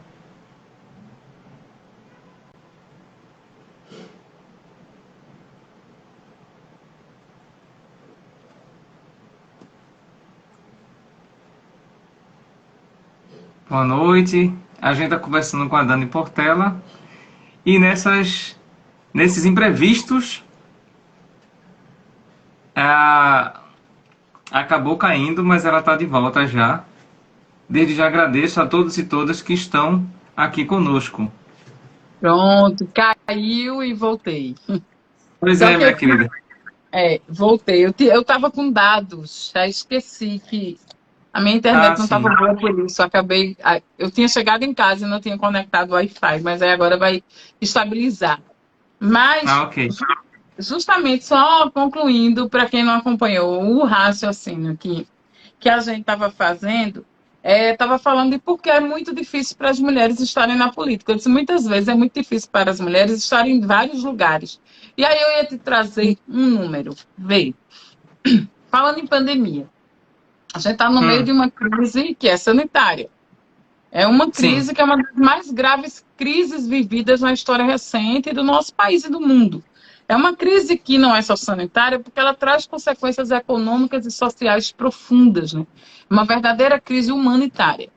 Speaker 1: Boa noite. A gente está conversando com a Dani Portela e nesses imprevistos, a, acabou caindo, mas ela está de volta já. Desde já agradeço a todos e todas que estão aqui conosco.
Speaker 2: pronto, caiu e voltei.
Speaker 1: Pois
Speaker 2: Só
Speaker 1: é,
Speaker 2: que
Speaker 1: minha querida.
Speaker 2: voltei. Eu estava com dados, já esqueci que a minha
Speaker 1: Ah,
Speaker 2: internet não
Speaker 1: sim.
Speaker 2: estava boa por isso. Acabei. Eu tinha chegado em casa e não tinha conectado o Wi-Fi, mas aí agora vai estabilizar.
Speaker 1: Ah,
Speaker 2: Mas,
Speaker 1: ok.
Speaker 2: justamente, só concluindo, para quem não acompanhou o raciocínio que a gente estava fazendo, estava falando de por que é muito difícil para as mulheres estarem na política. Eu disse, muitas vezes é muito difícil para as mulheres estarem em vários lugares. E aí eu ia te trazer um número. Vê, falando em pandemia, a gente está no meio
Speaker 1: Hum,
Speaker 2: de uma crise que é sanitária. É uma
Speaker 1: sim.
Speaker 2: crise que é uma das mais graves crises vividas na história recente do nosso país e do mundo. É uma crise que não é só sanitária, porque ela traz consequências econômicas e sociais profundas, né? Uma verdadeira crise humanitária.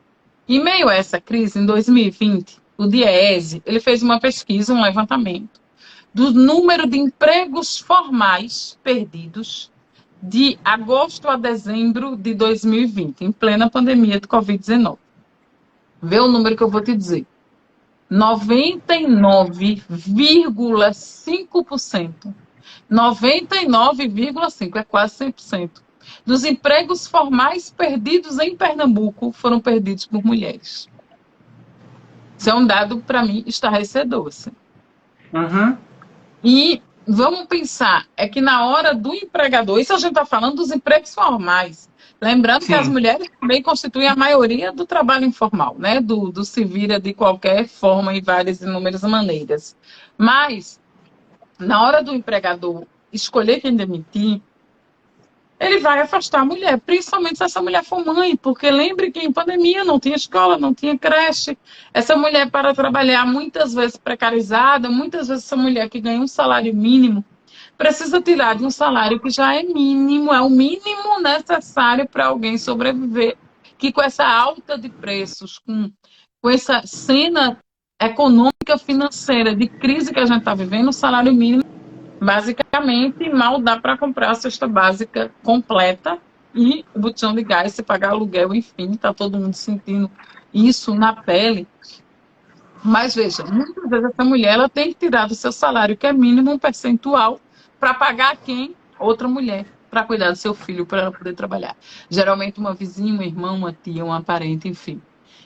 Speaker 2: Em meio a essa crise, em 2020, o DIEESE, ele fez uma pesquisa, um levantamento, do número de empregos formais perdidos de agosto a dezembro de 2020, em plena pandemia de Covid-19. Vê o número que eu vou te dizer. 99,5%. 99,5% é quase 100%. Dos empregos formais perdidos em Pernambuco foram perdidos por mulheres. Isso é um dado, para mim, estarrecedor. Assim.
Speaker 1: Uhum.
Speaker 2: E vamos pensar, é que na hora do empregador, isso a gente está falando dos empregos formais. Lembrando que as
Speaker 1: Sim.
Speaker 2: mulheres também constituem a maioria do trabalho informal, né? Do se vira de qualquer forma e várias inúmeras maneiras. Mas, na hora do empregador escolher quem demitir, ele vai afastar a mulher, principalmente se essa mulher for mãe, porque lembre que em pandemia não tinha escola, não tinha creche. Essa mulher para trabalhar muitas vezes precarizada, muitas vezes essa mulher que ganha um salário mínimo, precisa tirar de um salário que já é mínimo, é o mínimo necessário para alguém sobreviver, que com essa alta de preços, com essa cena econômica financeira de crise que a gente está vivendo, o salário mínimo basicamente, mal dá para comprar a cesta básica completa e o botijão de gás, se pagar aluguel, enfim, está todo mundo sentindo isso na pele. Mas veja, muitas vezes essa mulher ela tem que tirar do seu salário, que é mínimo, um percentual, para pagar quem? Outra mulher, para cuidar do seu filho, para ela poder trabalhar. Geralmente uma vizinha, um irmão, uma tia, uma parente, enfim.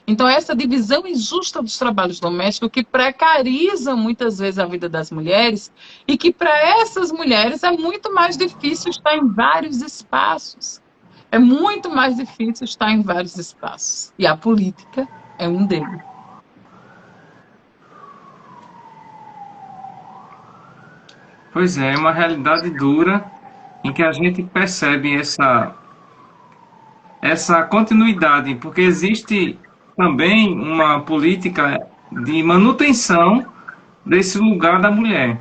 Speaker 2: Então, essa divisão injusta dos trabalhos domésticos que precariza muitas vezes a vida das mulheres e que para essas mulheres é muito mais difícil estar em vários espaços. É muito mais difícil estar em vários espaços. E a política é um deles.
Speaker 1: Pois é uma realidade dura em que a gente percebe essa continuidade, porque existe também uma política de manutenção desse lugar da mulher.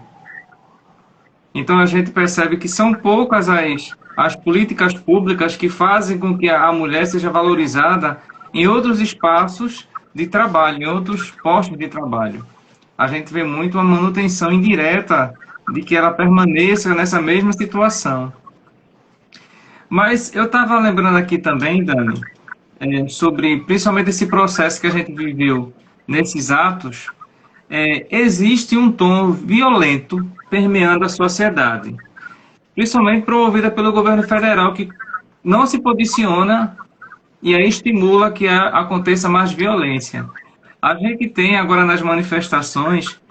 Speaker 1: Então a gente percebe que são poucas as políticas públicas que fazem com que a mulher seja valorizada em outros espaços de trabalho, em outros postos de trabalho. A gente vê muito a manutenção indireta de que ela permaneça nessa mesma situação. Mas eu estava lembrando aqui também, Dani, sobre principalmente esse processo que a gente viveu nesses atos, existe um tom violento permeando a sociedade, principalmente promovida pelo governo federal, que não se posiciona e aí estimula que aconteça mais violência. A gente tem agora nas manifestações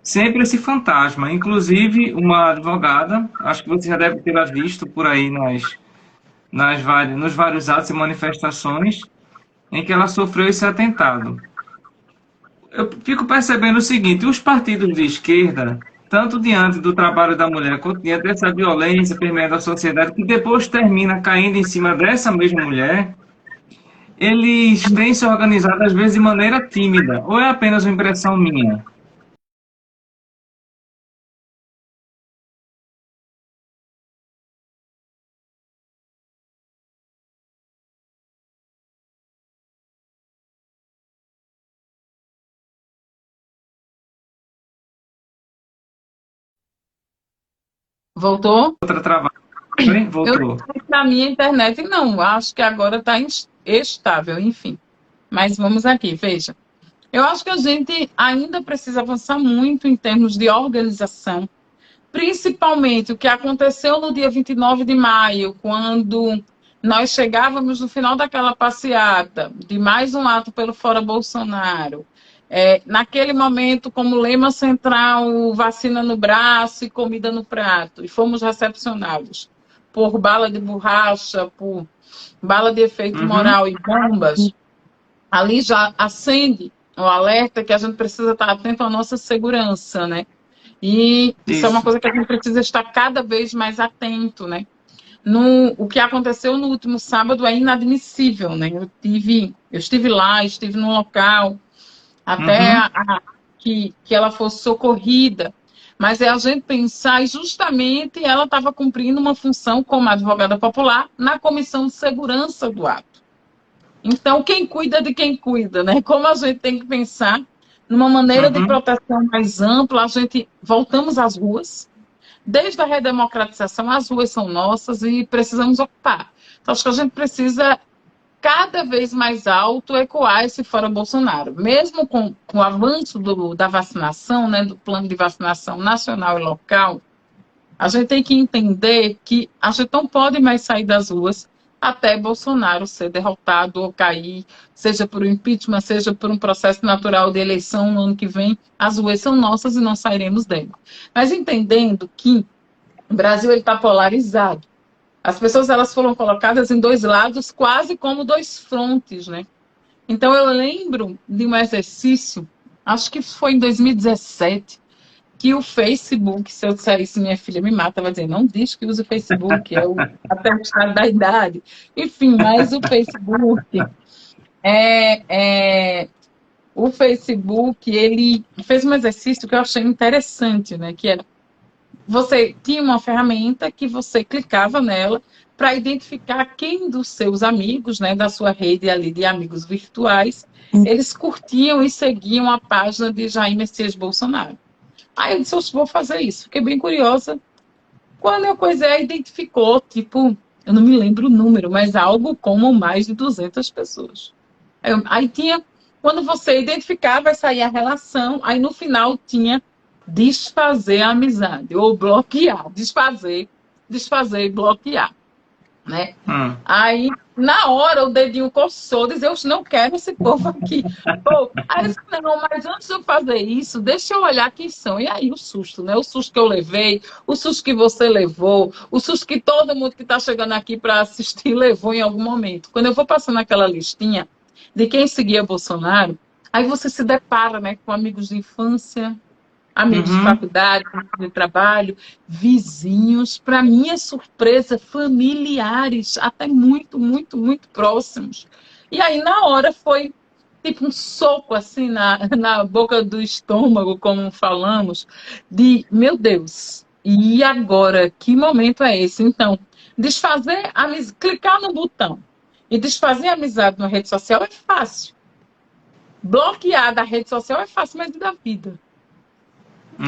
Speaker 1: sempre esse fantasma, inclusive uma advogada, acho que você já deve ter visto por aí nos vários atos e manifestações, em que ela sofreu esse atentado. Eu fico percebendo o seguinte: os partidos de esquerda, tanto diante do trabalho da mulher, quanto diante dessa violência permeando a sociedade, que depois termina caindo em cima dessa mesma mulher, eles têm se organizado, às vezes, de maneira tímida. Ou é apenas uma impressão minha?
Speaker 2: Voltou?
Speaker 1: Outra travada.
Speaker 2: Eu
Speaker 1: Voltou.
Speaker 2: na minha internet não, acho que agora está estável, enfim. Mas vamos aqui, veja. Eu acho que a gente ainda precisa avançar muito em termos de organização, principalmente o que aconteceu no dia 29 de maio, quando nós chegávamos no final daquela passeata, de mais um ato pelo Fora Bolsonaro. Naquele momento, como lema central, vacina no braço e comida no prato, e fomos recepcionados por bala de borracha, por bala de efeito
Speaker 1: Uhum.
Speaker 2: moral e bombas, ali já acende o alerta que a gente precisa estar atento à nossa segurança, né? E isso é uma
Speaker 1: Isso.
Speaker 2: coisa que a gente precisa estar cada vez mais atento, né? O que aconteceu no último sábado é inadmissível, né? Eu estive lá, estive no local, até
Speaker 1: Uhum.
Speaker 2: que ela fosse socorrida. Mas é a gente pensar, e justamente ela estava cumprindo uma função como advogada popular na comissão de segurança do ato. Então, quem cuida de quem cuida, né? Como a gente tem que pensar numa maneira de
Speaker 1: Uhum.
Speaker 2: proteção mais ampla, a gente voltamos às ruas. Desde a redemocratização, as ruas são nossas e precisamos ocupar. Então, acho que a gente precisa cada vez mais alto ecoar esse fora Bolsonaro. Mesmo com o avanço da vacinação, né, do plano de vacinação nacional e local, a gente tem que entender que a gente não pode mais sair das ruas até Bolsonaro ser derrotado ou cair, seja por um impeachment, seja por um processo natural de eleição no ano que vem. As ruas são nossas e nós sairemos dela. Mas entendendo que o Brasil está polarizado. As pessoas elas foram colocadas em dois lados, quase como dois frontes, né? Então eu lembro de um exercício, acho que foi em 2017, que o Facebook, se eu disser isso, minha filha me mata, vai dizer, não diz que usa o Facebook, é o atestado da idade. Enfim, mas é, é, o Facebook, ele fez um exercício que eu achei interessante, né? Que era, você tinha uma ferramenta que você clicava nela para identificar quem dos seus amigos, né, da sua rede ali de amigos virtuais, eles curtiam e seguiam a página de Jair Messias Bolsonaro. Aí eu disse, eu vou fazer isso. Fiquei bem curiosa. Quando a coisa identificou, tipo, eu não me lembro o número, mas algo como mais de 200 pessoas. Aí tinha, quando você identificar, vai sair a relação, aí no final tinha desfazer a amizade, ou bloquear, desfazer e bloquear. né?
Speaker 1: Hum.
Speaker 2: Aí, na hora, o dedinho coçou, dizer, eu não quero esse povo aqui. Pô, aí eu disse, não, mas antes de eu fazer isso, deixa eu olhar quem são. E aí o susto, né? O susto que eu levei, o susto que você levou, o susto que todo mundo que está chegando aqui para assistir levou em algum momento. Quando eu vou passando aquela listinha de quem seguia Bolsonaro, aí você se depara, né, com amigos de infância, amigos de
Speaker 1: Uhum.
Speaker 2: faculdade, de trabalho, vizinhos, para minha surpresa, familiares, até muito, muito, muito próximos. E aí, na hora, foi tipo um soco assim na boca do estômago, como falamos, de meu Deus, e agora? Que momento é esse? Então, desfazer amizade, clicar no botão e desfazer amizade na rede social é fácil. Bloquear da rede social é fácil, mas e da vida?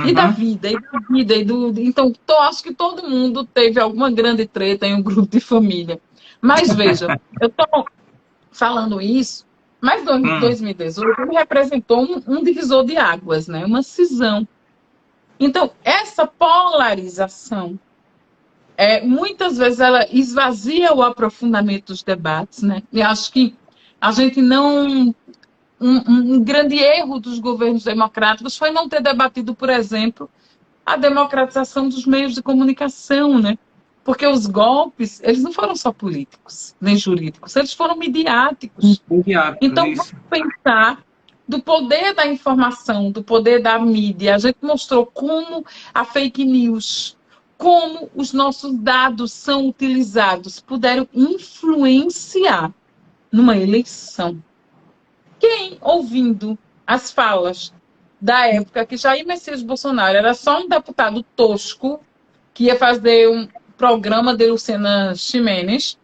Speaker 2: E da
Speaker 1: Uhum.
Speaker 2: vida, e da vida, Então, acho que todo mundo teve alguma grande treta em um grupo de família. Mas veja, eu estou falando isso, mas
Speaker 1: Hum.
Speaker 2: 2018 me representou um divisor de águas, né? Uma cisão. Então, essa polarização, muitas vezes ela esvazia o aprofundamento dos debates, né? E acho que a gente não. Um grande erro dos governos democráticos foi não ter debatido, por exemplo, a democratização dos meios de comunicação, né? Porque os golpes, eles não foram só políticos, nem jurídicos, eles foram midiáticos.
Speaker 1: Imediatos,
Speaker 2: Então, vamos
Speaker 1: isso.
Speaker 2: pensar do poder da informação, do poder da mídia. A gente mostrou como a fake news, como os nossos dados são utilizados, puderam influenciar numa eleição. Quem, ouvindo as falas da época que Jair Messias Bolsonaro era só um deputado tosco que ia fazer um programa de Luciana Gimenez.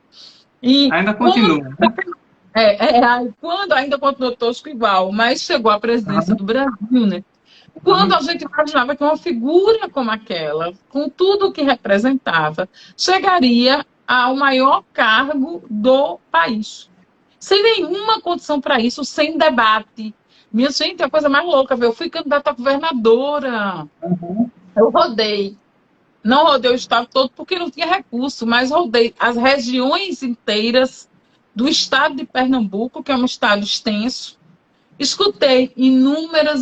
Speaker 2: E
Speaker 1: Ainda
Speaker 2: quando,
Speaker 1: continua, né?
Speaker 2: quando ainda continuou tosco igual, mas chegou à presidência
Speaker 1: Uhum.
Speaker 2: do Brasil, né? Quando a
Speaker 1: Uhum.
Speaker 2: gente imaginava que uma figura como aquela, com tudo o que representava, chegaria ao maior cargo do país. Sem nenhuma condição para isso, sem debate. Minha gente, é a coisa mais louca, viu? Eu fui candidata a governadora.
Speaker 1: Uhum.
Speaker 2: Eu rodei. Não rodei o estado todo porque não tinha recurso, mas rodei as regiões inteiras do estado de Pernambuco, que é um estado extenso. Escutei inúmeras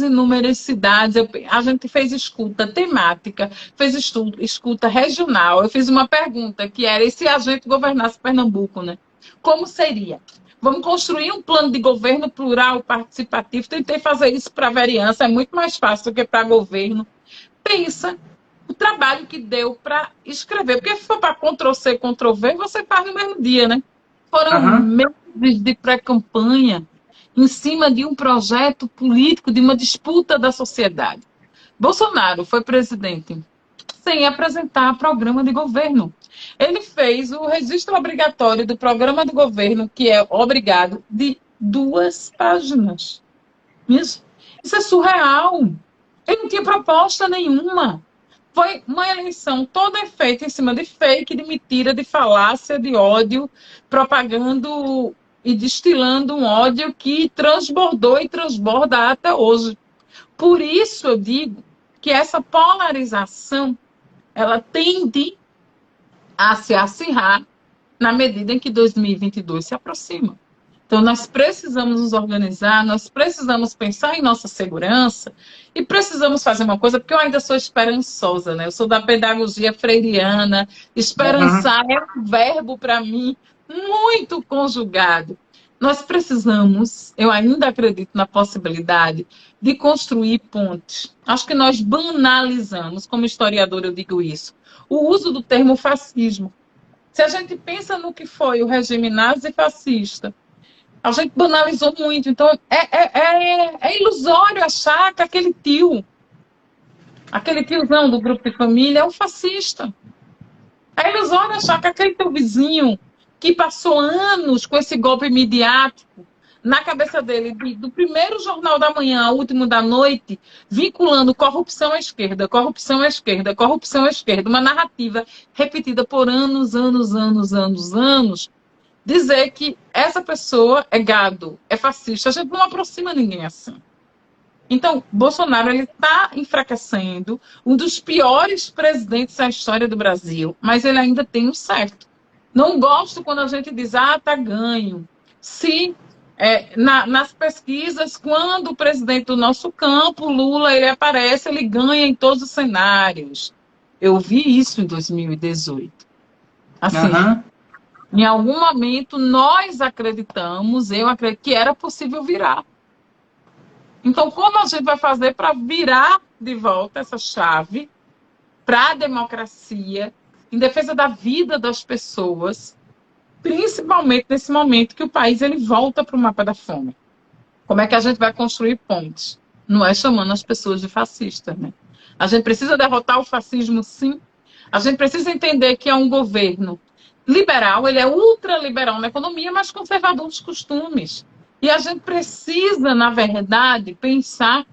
Speaker 2: cidades. A gente fez escuta temática, fez escuta regional. Eu fiz uma pergunta que era: e se a gente governasse Pernambuco, né? Como seria? Vamos construir um plano de governo plural, participativo. Tentei fazer isso para a vereança, é muito mais fácil do que para governo. Pensa o trabalho que deu para escrever. Porque se for para Ctrl-C, Ctrl-V, você faz no mesmo dia, né? Foram
Speaker 1: Aham.
Speaker 2: meses de pré-campanha em cima de um projeto político, de uma disputa da sociedade. Bolsonaro foi presidente sem apresentar programa de governo. Ele fez o registro obrigatório do programa de governo, que é obrigado, de 2 páginas. Isso é surreal. Ele não tinha proposta nenhuma. Foi uma eleição toda feita em cima de fake, de mentira, de falácia, de ódio, propagando e destilando um ódio que transbordou e transborda até hoje. Por isso eu digo que essa polarização ela tende a se acirrar na medida em que 2022 se aproxima. Então, nós precisamos nos organizar, nós precisamos pensar em nossa segurança e precisamos fazer uma coisa, porque eu ainda sou esperançosa, né? Eu sou da pedagogia freiriana,
Speaker 1: Aham.
Speaker 2: esperançar é um verbo para mim muito conjugado. Nós precisamos, eu ainda acredito na possibilidade de construir pontes. Acho que nós banalizamos, como historiadora eu digo isso, o uso do termo fascismo. Se a gente pensa no que foi o regime nazi-fascista, a gente banalizou muito. Então, é ilusório achar que aquele tiozão do grupo de família é um fascista. É ilusório achar que aquele teu vizinho que passou anos com esse golpe midiático na cabeça dele, do primeiro jornal da manhã ao último da noite, vinculando corrupção à esquerda, corrupção à esquerda, corrupção à esquerda, uma narrativa repetida por anos, dizer que essa pessoa é gado, é fascista. A gente não aproxima ninguém assim. Então, Bolsonaro ele está enfraquecendo um dos piores presidentes da história do Brasil, mas ele ainda tem um certo. Não gosto quando a gente diz, tá ganho. Se nas pesquisas, quando o presidente do nosso campo, Lula, ele aparece, ele ganha em todos os cenários. Eu vi isso em 2018. Assim,
Speaker 1: Aham.
Speaker 2: em algum momento nós acreditamos, eu acredito que era possível virar. Então, como a gente vai fazer para virar de volta essa chave para a democracia, em defesa da vida das pessoas, principalmente nesse momento que o país ele volta para o mapa da fome? Como é que a gente vai construir pontes? Não é chamando as pessoas de fascistas, né? A gente precisa derrotar o fascismo, sim. A gente precisa entender que é um governo liberal, ele é ultraliberal na economia, mas conservador nos costumes. E a gente precisa, na verdade, pensar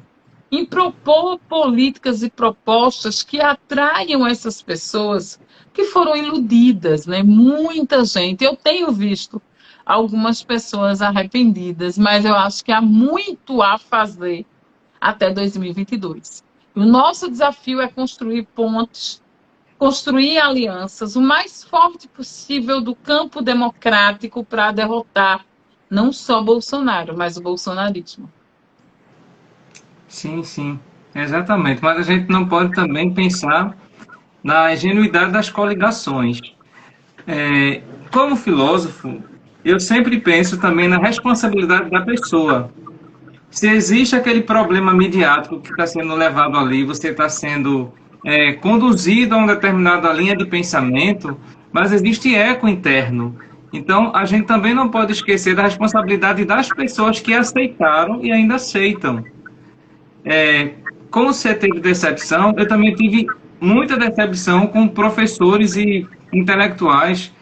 Speaker 2: em propor políticas e propostas que atraiam essas pessoas que foram iludidas, né? Muita gente. Eu tenho visto algumas pessoas arrependidas, mas eu acho que há muito a fazer até 2022. O nosso desafio é construir pontes, construir alianças o mais forte possível do campo democrático para derrotar não só Bolsonaro, mas o bolsonarismo.
Speaker 1: Sim, sim, exatamente. Mas a gente não pode também pensar na ingenuidade das coligações. Como filósofo, eu sempre penso também na responsabilidade da pessoa. Se existe aquele problema midiático que está sendo levado ali, você está sendo conduzido a uma determinada linha de pensamento, mas existe eco interno. Então, a gente também não pode esquecer da responsabilidade das pessoas que aceitaram e ainda aceitam. Como você teve decepção, eu também tive muita decepção com professores e intelectuais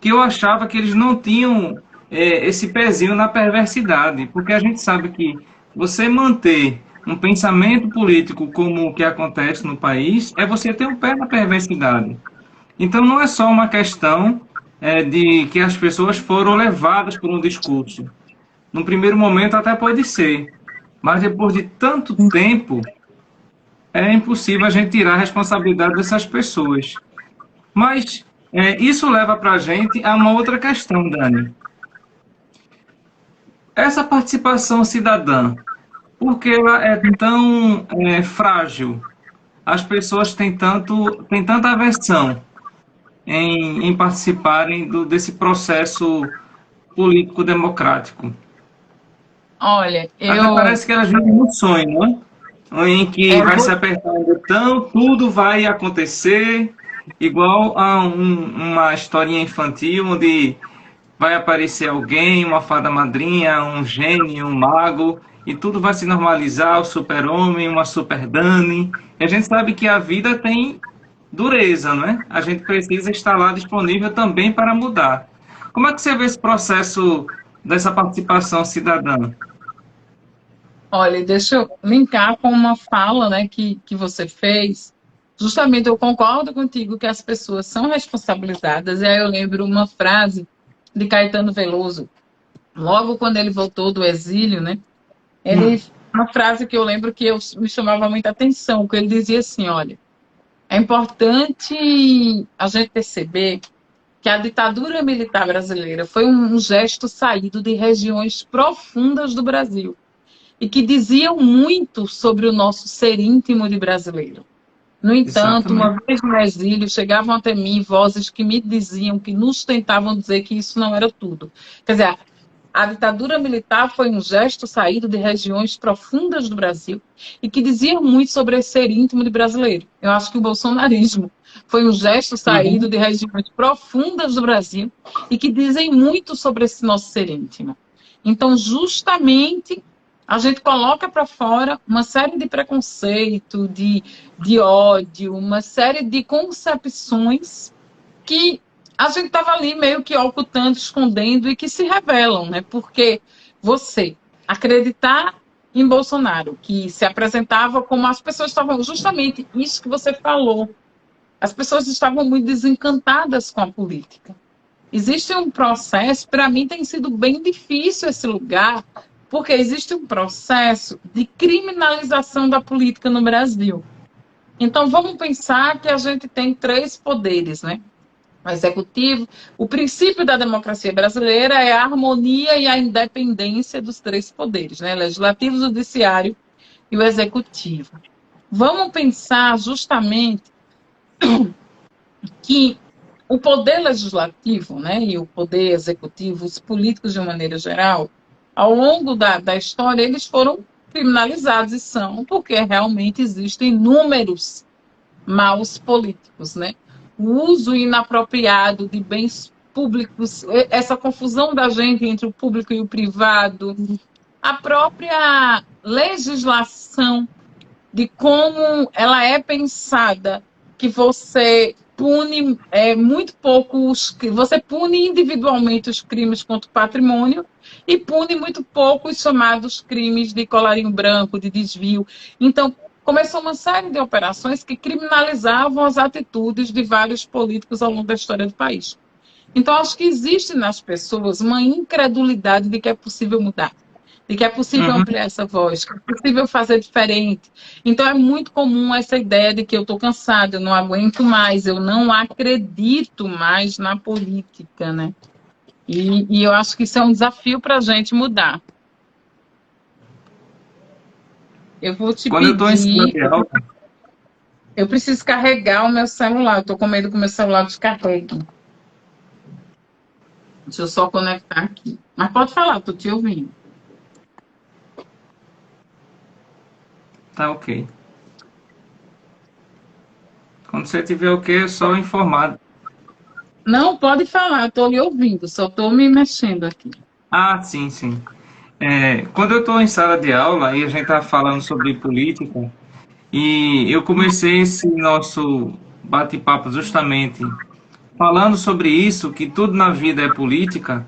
Speaker 1: que eu achava que eles não tinham esse pezinho na perversidade, porque a gente sabe que você manter um pensamento político como o que acontece no país é você ter um pé na perversidade. Então não é só uma questão de que as pessoas foram levadas por um discurso. No primeiro momento até pode ser, mas depois de tanto tempo é impossível a gente tirar a responsabilidade dessas pessoas. Mas isso leva para a gente a uma outra questão, Dani. Essa participação cidadã, por que ela é tão frágil? As pessoas têm tanta aversão em participarem desse processo político democrático.
Speaker 2: Olha,
Speaker 1: Até parece que elas vivem um sonho, né? Em que vai se apertar um botão, tudo vai acontecer, igual a uma historinha infantil, onde vai aparecer alguém, uma fada madrinha, um gênio, um mago, e tudo vai se normalizar, o super-homem, uma super-Dani. E a gente sabe que a vida tem dureza, não é? A gente precisa estar lá disponível também para mudar. Como é que você vê esse processo dessa participação cidadã?
Speaker 2: Olha, deixa eu linkar com uma fala, né, que você fez. Justamente eu concordo contigo que as pessoas são responsabilizadas. E aí eu lembro uma frase de Caetano Veloso, logo quando ele voltou do exílio, né? Uma frase que eu lembro que me chamava muita atenção, que ele dizia assim, olha, é importante a gente perceber que a ditadura militar brasileira foi um gesto saído de regiões profundas do Brasil e que diziam muito sobre o nosso ser íntimo de brasileiro. No entanto,
Speaker 1: Exatamente.
Speaker 2: uma vez no exílio, chegavam até mim vozes que me diziam, que nos tentavam dizer que isso não era tudo. Quer dizer, a ditadura militar foi um gesto saído de regiões profundas do Brasil e que dizia muito sobre esse ser íntimo de brasileiro. Eu acho que o bolsonarismo foi um gesto saído de regiões profundas do Brasil e que dizem muito sobre esse nosso ser íntimo. Então, justamente, a gente coloca para fora uma série de preconceito, de ódio, uma série de concepções que a gente estava ali meio que ocultando, escondendo e que se revelam, né? Porque você acreditar em Bolsonaro, que se apresentava como as pessoas estavam, justamente isso que você falou, as pessoas estavam muito desencantadas com a política. Existe um processo, para mim tem sido bem difícil esse lugar, porque existe um processo de criminalização da política no Brasil. Então, vamos pensar que a gente tem 3 poderes, né? o executivo. O princípio da democracia brasileira é a harmonia e a independência dos três poderes, né? Legislativo, judiciário e o executivo. Vamos pensar justamente que o poder legislativo, né, e o poder executivo, os políticos de uma maneira geral, ao longo da história, eles foram criminalizados e são, porque realmente existem inúmeros maus políticos, né? O uso inapropriado de bens públicos, essa confusão da gente entre o público e o privado, a própria legislação de como ela é pensada, que você pune muito pouco você pune individualmente os crimes contra o patrimônio e pune muito pouco os chamados crimes de colarinho branco, de desvio. Então, começou uma série de operações que criminalizavam as atitudes de vários políticos ao longo da história do país. Então, acho que existe nas pessoas uma incredulidade de que é possível mudar, de que é possível
Speaker 1: Uhum.
Speaker 2: ampliar essa voz, que é possível fazer diferente. Então, é muito comum essa ideia de que eu estou cansada, eu não aguento mais, eu não acredito mais na política, né? E eu acho que isso é um desafio para a gente mudar. Eu vou te
Speaker 1: Quando eu estou em sala
Speaker 2: pedir,
Speaker 1: de aula,
Speaker 2: eu preciso carregar o meu celular, estou com medo que o meu celular descarregue. Deixa eu só conectar aqui. Mas pode falar, estou te ouvindo.
Speaker 1: tá ok. Quando você tiver ok, é só informar.
Speaker 2: Não, pode falar, estou lhe ouvindo, só estou me mexendo aqui.
Speaker 1: Ah, sim, sim. Quando eu estou em sala de aula e a gente está falando sobre política, e eu comecei esse nosso bate-papo justamente falando sobre isso, que tudo na vida é política,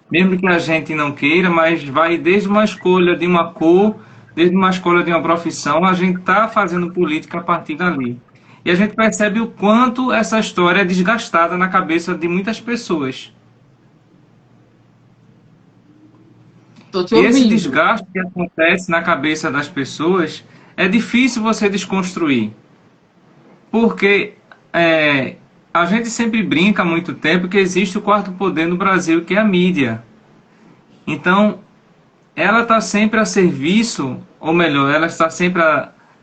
Speaker 1: mesmo que a gente não queira, mas vai desde uma escolha de uma cor, desde uma escolha de uma profissão, a gente está fazendo política a partir dali. E a gente percebe o quanto essa história é desgastada na cabeça de muitas pessoas.
Speaker 2: Estou te
Speaker 1: E esse
Speaker 2: ouvindo.
Speaker 1: desgaste que acontece na cabeça das pessoas é difícil você desconstruir. Porque a gente sempre brinca há muito tempo que existe o quarto poder no Brasil, que é a mídia. Então, ela está sempre a serviço, ou melhor, ela está sempre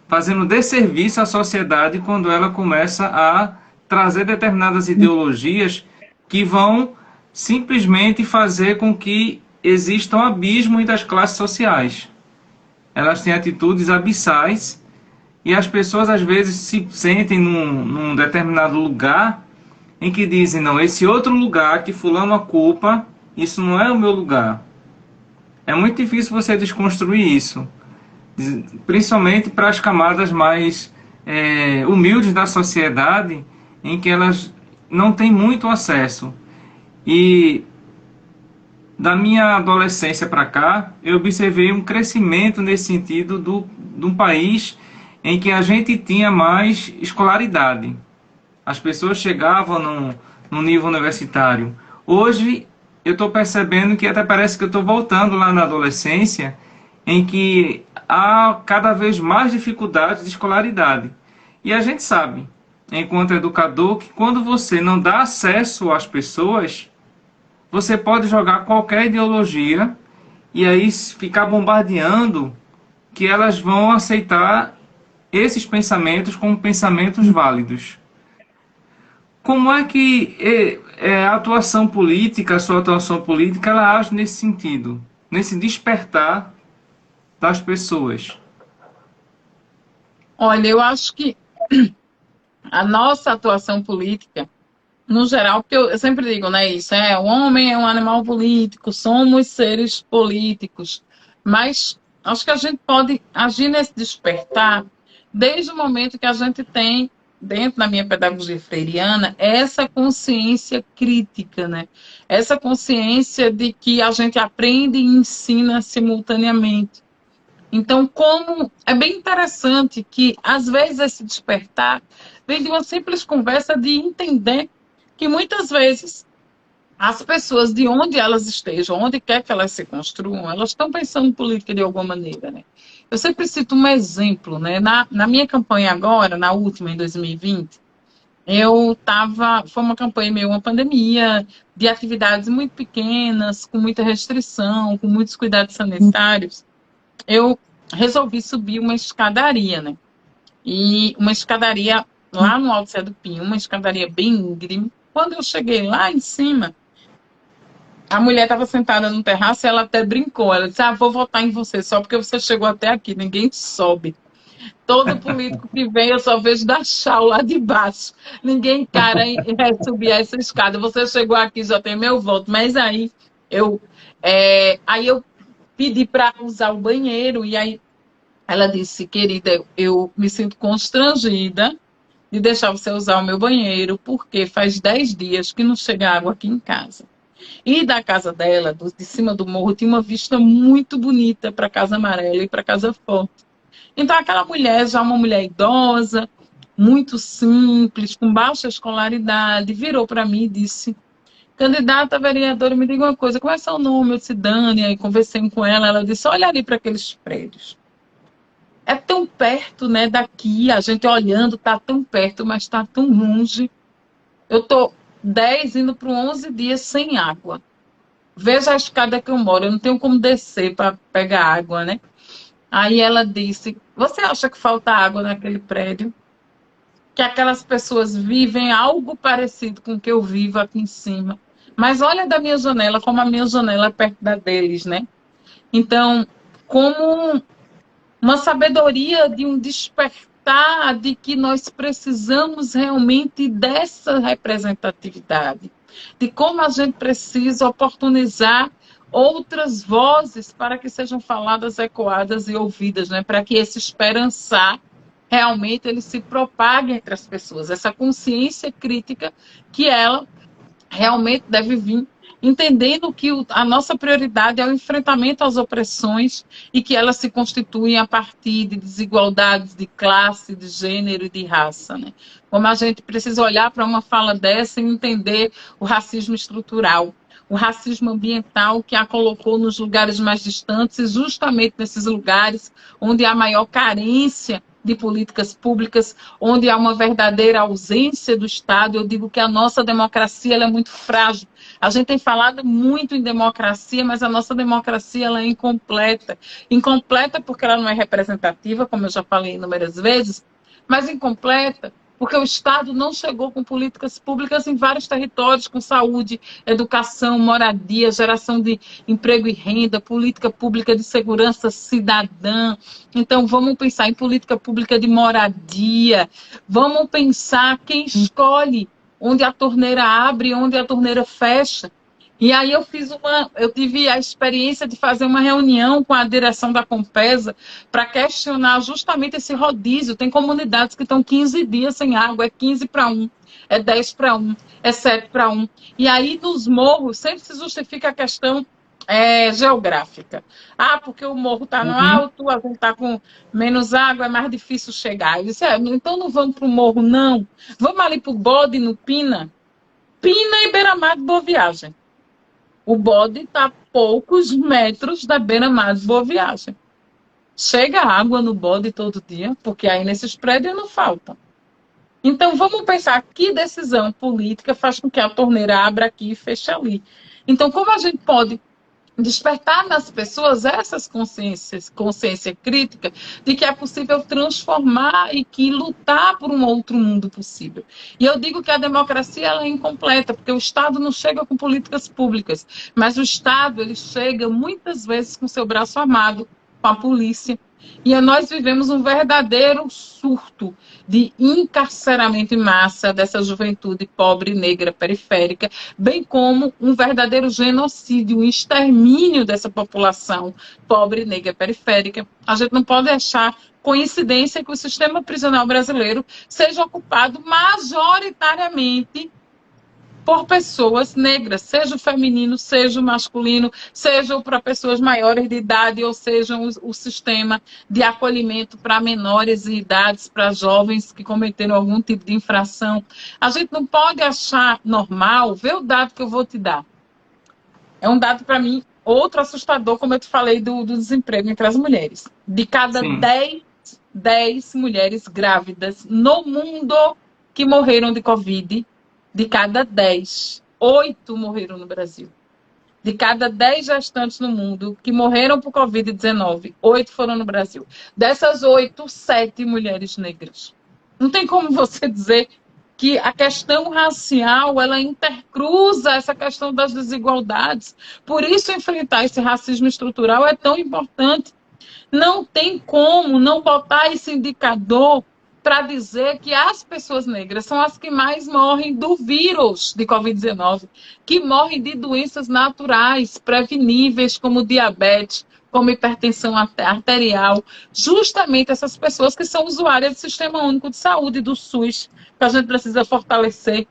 Speaker 1: fazendo desserviço à sociedade quando ela começa a trazer determinadas ideologias que vão simplesmente fazer com que exista um abismo entre as classes sociais. Elas têm atitudes abissais e as pessoas às vezes se sentem num determinado lugar em que dizem, não, esse outro lugar que fulano ocupa, isso não é o meu lugar. É muito difícil você desconstruir isso, principalmente para as camadas mais humildes da sociedade, em que elas não têm muito acesso. E da minha adolescência para cá, eu observei um crescimento nesse sentido de um país em que a gente tinha mais escolaridade. As pessoas chegavam no nível universitário. Hoje, eu estou percebendo que até parece que eu estou voltando lá na adolescência, em que há cada vez mais dificuldades de escolaridade. E a gente sabe, enquanto educador, que quando você não dá acesso às pessoas, você pode jogar qualquer ideologia e aí ficar bombardeando que elas vão aceitar esses pensamentos como pensamentos válidos. Como é que a atuação política, a sua atuação política, ela age nesse sentido, nesse despertar das pessoas?
Speaker 2: Olha, eu acho que a nossa atuação política, no geral, porque eu sempre digo, né, isso, o homem é um animal político, somos seres políticos, mas acho que a gente pode agir nesse despertar desde o momento que a gente tem, dentro da minha pedagogia freiriana, essa consciência crítica, né? Essa consciência de que a gente aprende e ensina simultaneamente. Então, como é bem interessante que, às vezes, esse despertar vem de uma simples conversa de entender que, muitas vezes, as pessoas, de onde elas estejam, onde quer que elas se construam, elas estão pensando em política de alguma maneira, né? Eu sempre cito um exemplo, né? Na minha campanha agora, na última, em 2020, foi uma campanha meio uma pandemia, de atividades muito pequenas, com muita restrição, com muitos cuidados sanitários. Eu resolvi subir uma escadaria, né? E uma escadaria lá no Alto Cé do Pinho, uma escadaria bem íngreme. Quando eu cheguei lá em cima, a mulher estava sentada no terraço e ela até brincou. Ela disse: vou votar em você só porque você chegou até aqui, ninguém sobe. Todo político que vem, eu só vejo dar tchau lá de baixo. Ninguém encara em subir essa escada. Você chegou aqui, já tem meu voto. Mas eu, aí eu pedi para usar o banheiro e aí ela disse: querida, eu me sinto constrangida de deixar você usar o meu banheiro, porque faz 10 dias que não chega água aqui em casa. E da casa dela, de cima do morro, tinha uma vista muito bonita para a Casa Amarela e para a Casa Forte. Então, aquela mulher, já uma mulher idosa, muito simples, com baixa escolaridade, virou para mim e disse: candidata a vereadora, me diga uma coisa, qual é seu nome? Eu disse: Dani. Aí conversei com ela, ela disse: olha ali para aqueles prédios. É tão perto, né, daqui, a gente olhando, está tão perto, mas está tão longe. Eu estou 10 indo para 11 dias sem água. Veja a escada que eu moro, eu não tenho como descer para pegar água, né? Aí ela disse: você acha que falta água naquele prédio? Que aquelas pessoas vivem algo parecido com o que eu vivo aqui em cima. Mas olha da minha janela, como a minha janela é perto da deles, né? Então, como uma sabedoria de um despertar de que nós precisamos realmente dessa representatividade, de como a gente precisa oportunizar outras vozes para que sejam faladas, ecoadas e ouvidas, né? Para que esse esperançar realmente ele se propague entre as pessoas, essa consciência crítica que ela realmente deve vir entendendo que a nossa prioridade é o enfrentamento às opressões e que elas se constituem a partir de desigualdades de classe, de gênero e de raça. Né? Como a gente precisa olhar para uma fala dessa e entender o racismo estrutural, o racismo ambiental que a colocou nos lugares mais distantes e justamente nesses lugares onde há maior carência de políticas públicas, onde há uma verdadeira ausência do Estado. Eu digo que a nossa democracia ela é muito frágil. A gente tem falado muito em democracia, mas a nossa democracia ela é incompleta. Incompleta porque ela não é representativa, como eu já falei inúmeras vezes, mas incompleta porque o Estado não chegou com políticas públicas em vários territórios, com saúde, educação, moradia, geração de emprego e renda, política pública de segurança cidadã. Então, vamos pensar em política pública de moradia, vamos pensar quem escolhe onde a torneira abre e onde a torneira fecha. E aí eu tive a experiência de fazer uma reunião com a direção da Compesa para questionar justamente esse rodízio. Tem comunidades que estão 15 dias sem água, é 15 para 1, é 10 para 1, é 7 para 1. E aí nos morros sempre se justifica a questão geográfica. Porque o morro está no alto, a gente está com menos água, é mais difícil chegar. Eu disse: então não vamos para o morro, não. Vamos ali para o Bode, no Pina. Pina e Beira-Mar de Boa Viagem. O Bode está a poucos metros da beira-mar de Boa Viagem. Chega água no Bode todo dia, porque aí nesses prédios não falta. Então, vamos pensar que decisão política faz com que a torneira abra aqui e feche ali. Então, como a gente pode despertar nas pessoas essas consciência crítica de que é possível transformar e que lutar por um outro mundo possível. E eu digo que a democracia ela é incompleta, porque o Estado não chega com políticas públicas, mas o Estado ele chega muitas vezes com seu braço armado, com a polícia. E nós vivemos um verdadeiro surto de encarceramento em massa dessa juventude pobre, negra, periférica, bem como um verdadeiro genocídio, um extermínio dessa população pobre, negra, periférica. A gente não pode achar coincidência que o sistema prisional brasileiro seja ocupado majoritariamente por pessoas negras, seja o feminino, seja o masculino, seja para pessoas maiores de idade, ou seja o sistema de acolhimento para menores de idades, para jovens que cometeram algum tipo de infração. A gente não pode achar normal, vê o dado que eu vou te dar. É um dado, para mim, outro assustador, como eu te falei, do desemprego entre as mulheres. De cada 10 mulheres grávidas no mundo, que morreram de Covid, de cada 10, 8 morreram no Brasil. De cada 10 gestantes no mundo que morreram por Covid-19, 8 foram no Brasil. Dessas 8, 7 mulheres negras. Não tem como você dizer que a questão racial, ela intercruza essa questão das desigualdades. Por isso, enfrentar esse racismo estrutural é tão importante. Não tem como não botar esse indicador para dizer que as pessoas negras são as que mais morrem do vírus de Covid-19, que morrem de doenças naturais, preveníveis, como diabetes, como hipertensão arterial. Justamente essas pessoas que são usuárias do Sistema Único de Saúde, do SUS, que a gente precisa fortalecer.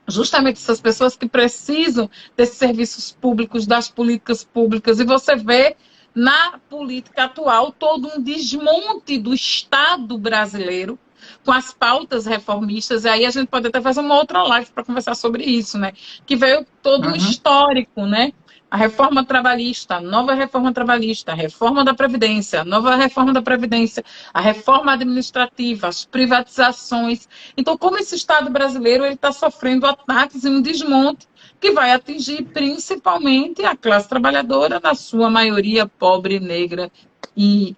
Speaker 2: Justamente essas pessoas que precisam desses serviços públicos, das políticas públicas. E você vê na política atual todo um desmonte do Estado brasileiro com as pautas reformistas. E aí a gente pode até fazer uma outra live para conversar sobre isso, né? Que veio todo um histórico, né? A reforma trabalhista, a nova reforma trabalhista, a reforma da Previdência, a nova reforma da Previdência, a reforma administrativa, as privatizações. Então, como esse Estado brasileiro está sofrendo ataques e um desmonte que vai atingir principalmente a classe trabalhadora, na sua maioria pobre, negra e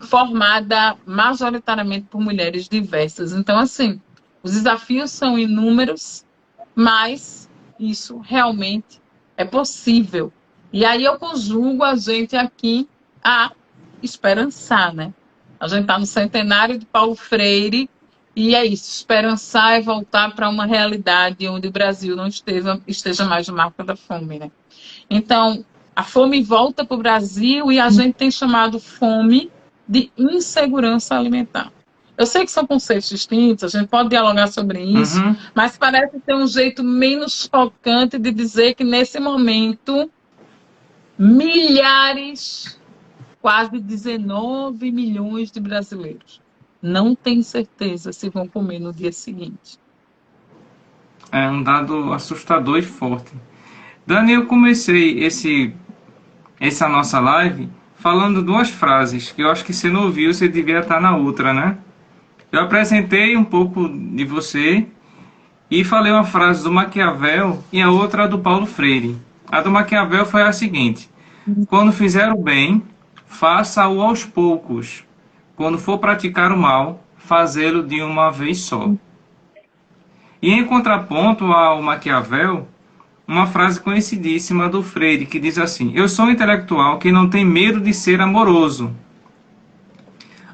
Speaker 2: formada majoritariamente por mulheres diversas. Então, assim, os desafios são inúmeros, mas isso realmente é possível. E aí eu conjugo a gente aqui a esperançar, né? A gente está no centenário de Paulo Freire e é isso, esperançar é voltar para uma realidade onde o Brasil não esteja mais de marca da fome, né? Então, a fome volta para o Brasil e a gente tem chamado fome de insegurança alimentar. Eu sei que são conceitos distintos, a gente pode dialogar sobre isso, mas parece ter um jeito menos chocante de dizer que, nesse momento, milhares, quase 19 milhões de brasileiros não têm certeza se vão comer no dia seguinte.
Speaker 1: É um dado assustador e forte. Dani, eu comecei essa nossa live falando duas frases, que eu acho que você não ouviu, você devia estar na outra, né? Eu apresentei um pouco de você e falei uma frase do Maquiavel e a outra do Paulo Freire. A do Maquiavel foi a seguinte: quando fizer o bem, faça-o aos poucos. Quando for praticar o mal, fazê-lo de uma vez só. E em contraponto ao Maquiavel, uma frase conhecidíssima do Freire, que diz assim: eu sou um intelectual que não tem medo de ser amoroso.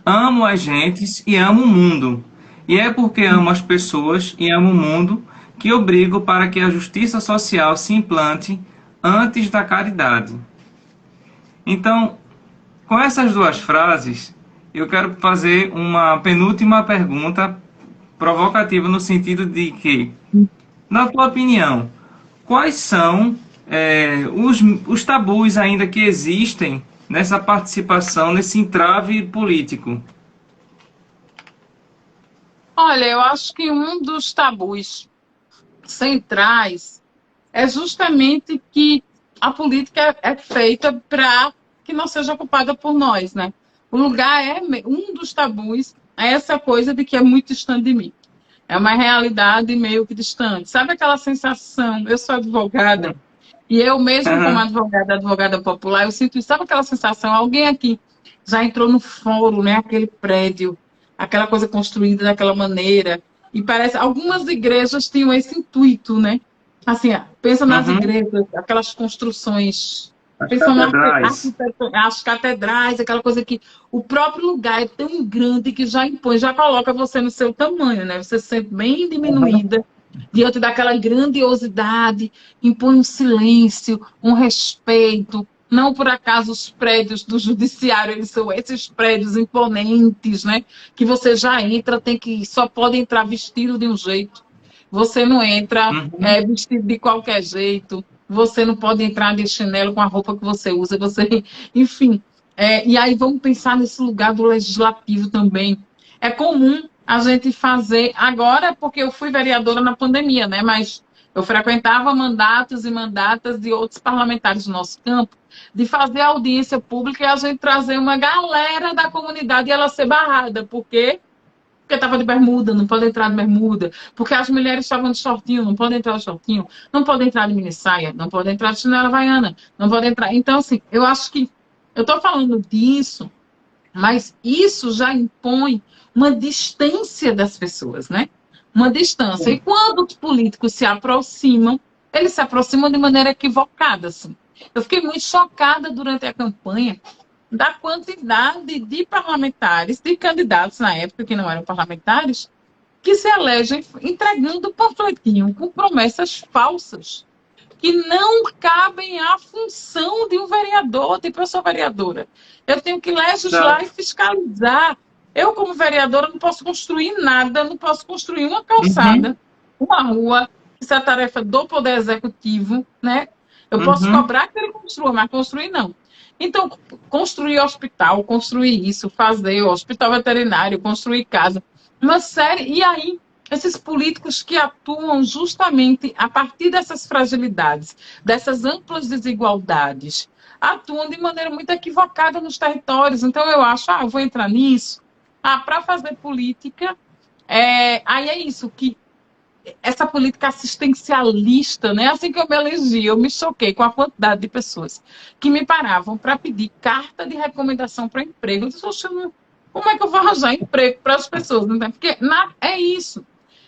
Speaker 1: Amo as gentes e amo o mundo. E é porque amo as pessoas e amo o mundo que eu brigo para que a justiça social se implante antes da caridade. Então, com essas duas frases, eu quero fazer uma penúltima pergunta provocativa no sentido de que, na tua opinião, quais são os tabus ainda que existem nessa participação, nesse entrave político?
Speaker 2: Olha, eu acho que um dos tabus centrais é justamente que a política é feita para que não seja ocupada por nós, né? O lugar um dos tabus é essa coisa de que é muito distante de mim. É uma realidade meio que distante. Sabe aquela sensação? Eu sou advogada e eu mesmo como advogada popular, eu sinto isso. Sabe aquela sensação? Alguém aqui já entrou no fórum, né? Aquele prédio, aquela coisa construída daquela maneira. E parece... Algumas igrejas tinham esse intuito, né? Assim, pensa nas igrejas, aquelas construções... As catedrais, aquela coisa que o próprio lugar é tão grande que já impõe, já coloca você no seu tamanho, né? Você se sente bem diminuída diante daquela grandiosidade, impõe um silêncio, um respeito. Não por acaso os prédios do judiciário, eles são esses prédios imponentes, né? Que você já entra, só pode entrar vestido de um jeito. Você não entra vestido de qualquer jeito. Você não pode entrar de chinelo com a roupa que você usa. Enfim. E aí vamos pensar nesse lugar do legislativo também. É comum a gente fazer, agora porque eu fui vereadora na pandemia, né? Mas eu frequentava mandatos e mandatas de outros parlamentares do nosso campo, de fazer audiência pública e a gente trazer uma galera da comunidade e ela ser barrada. Por quê? porque estava de bermuda, não pode entrar de bermuda, porque as mulheres estavam de shortinho, não pode entrar de shortinho, não pode entrar de minissaia, não pode entrar de chinela havaiana, não pode entrar. Então, assim, eu acho que eu estou falando disso, mas isso já impõe uma distância das pessoas, né? Uma distância. E quando os políticos se aproximam, eles se aproximam de maneira equivocada, assim. Eu fiquei muito chocada durante a campanha da quantidade de parlamentares, de candidatos na época que não eram parlamentares, que se elegem entregando panfletinho com promessas falsas que não cabem à função de um vereador. Tipo, eu sou vereadora. Eu tenho que legislar e fiscalizar. Eu, como vereadora, não posso construir nada, não posso construir uma calçada, uma rua. Isso é tarefa do Poder Executivo, né? Eu posso cobrar que ele construa, mas construir não. Então, construir hospital, construir isso, fazer hospital veterinário, construir casa, uma série. E aí, esses políticos que atuam justamente a partir dessas fragilidades, dessas amplas desigualdades, atuam de maneira muito equivocada nos territórios. Então, eu acho, eu vou entrar nisso. Para fazer política, aí é isso, que essa política assistencialista, né? Assim que eu me elegi, eu me choquei com a quantidade de pessoas que me paravam para pedir carta de recomendação para emprego. Eu disse, como é que eu vou arranjar emprego para as pessoas? Né? Porque é isso.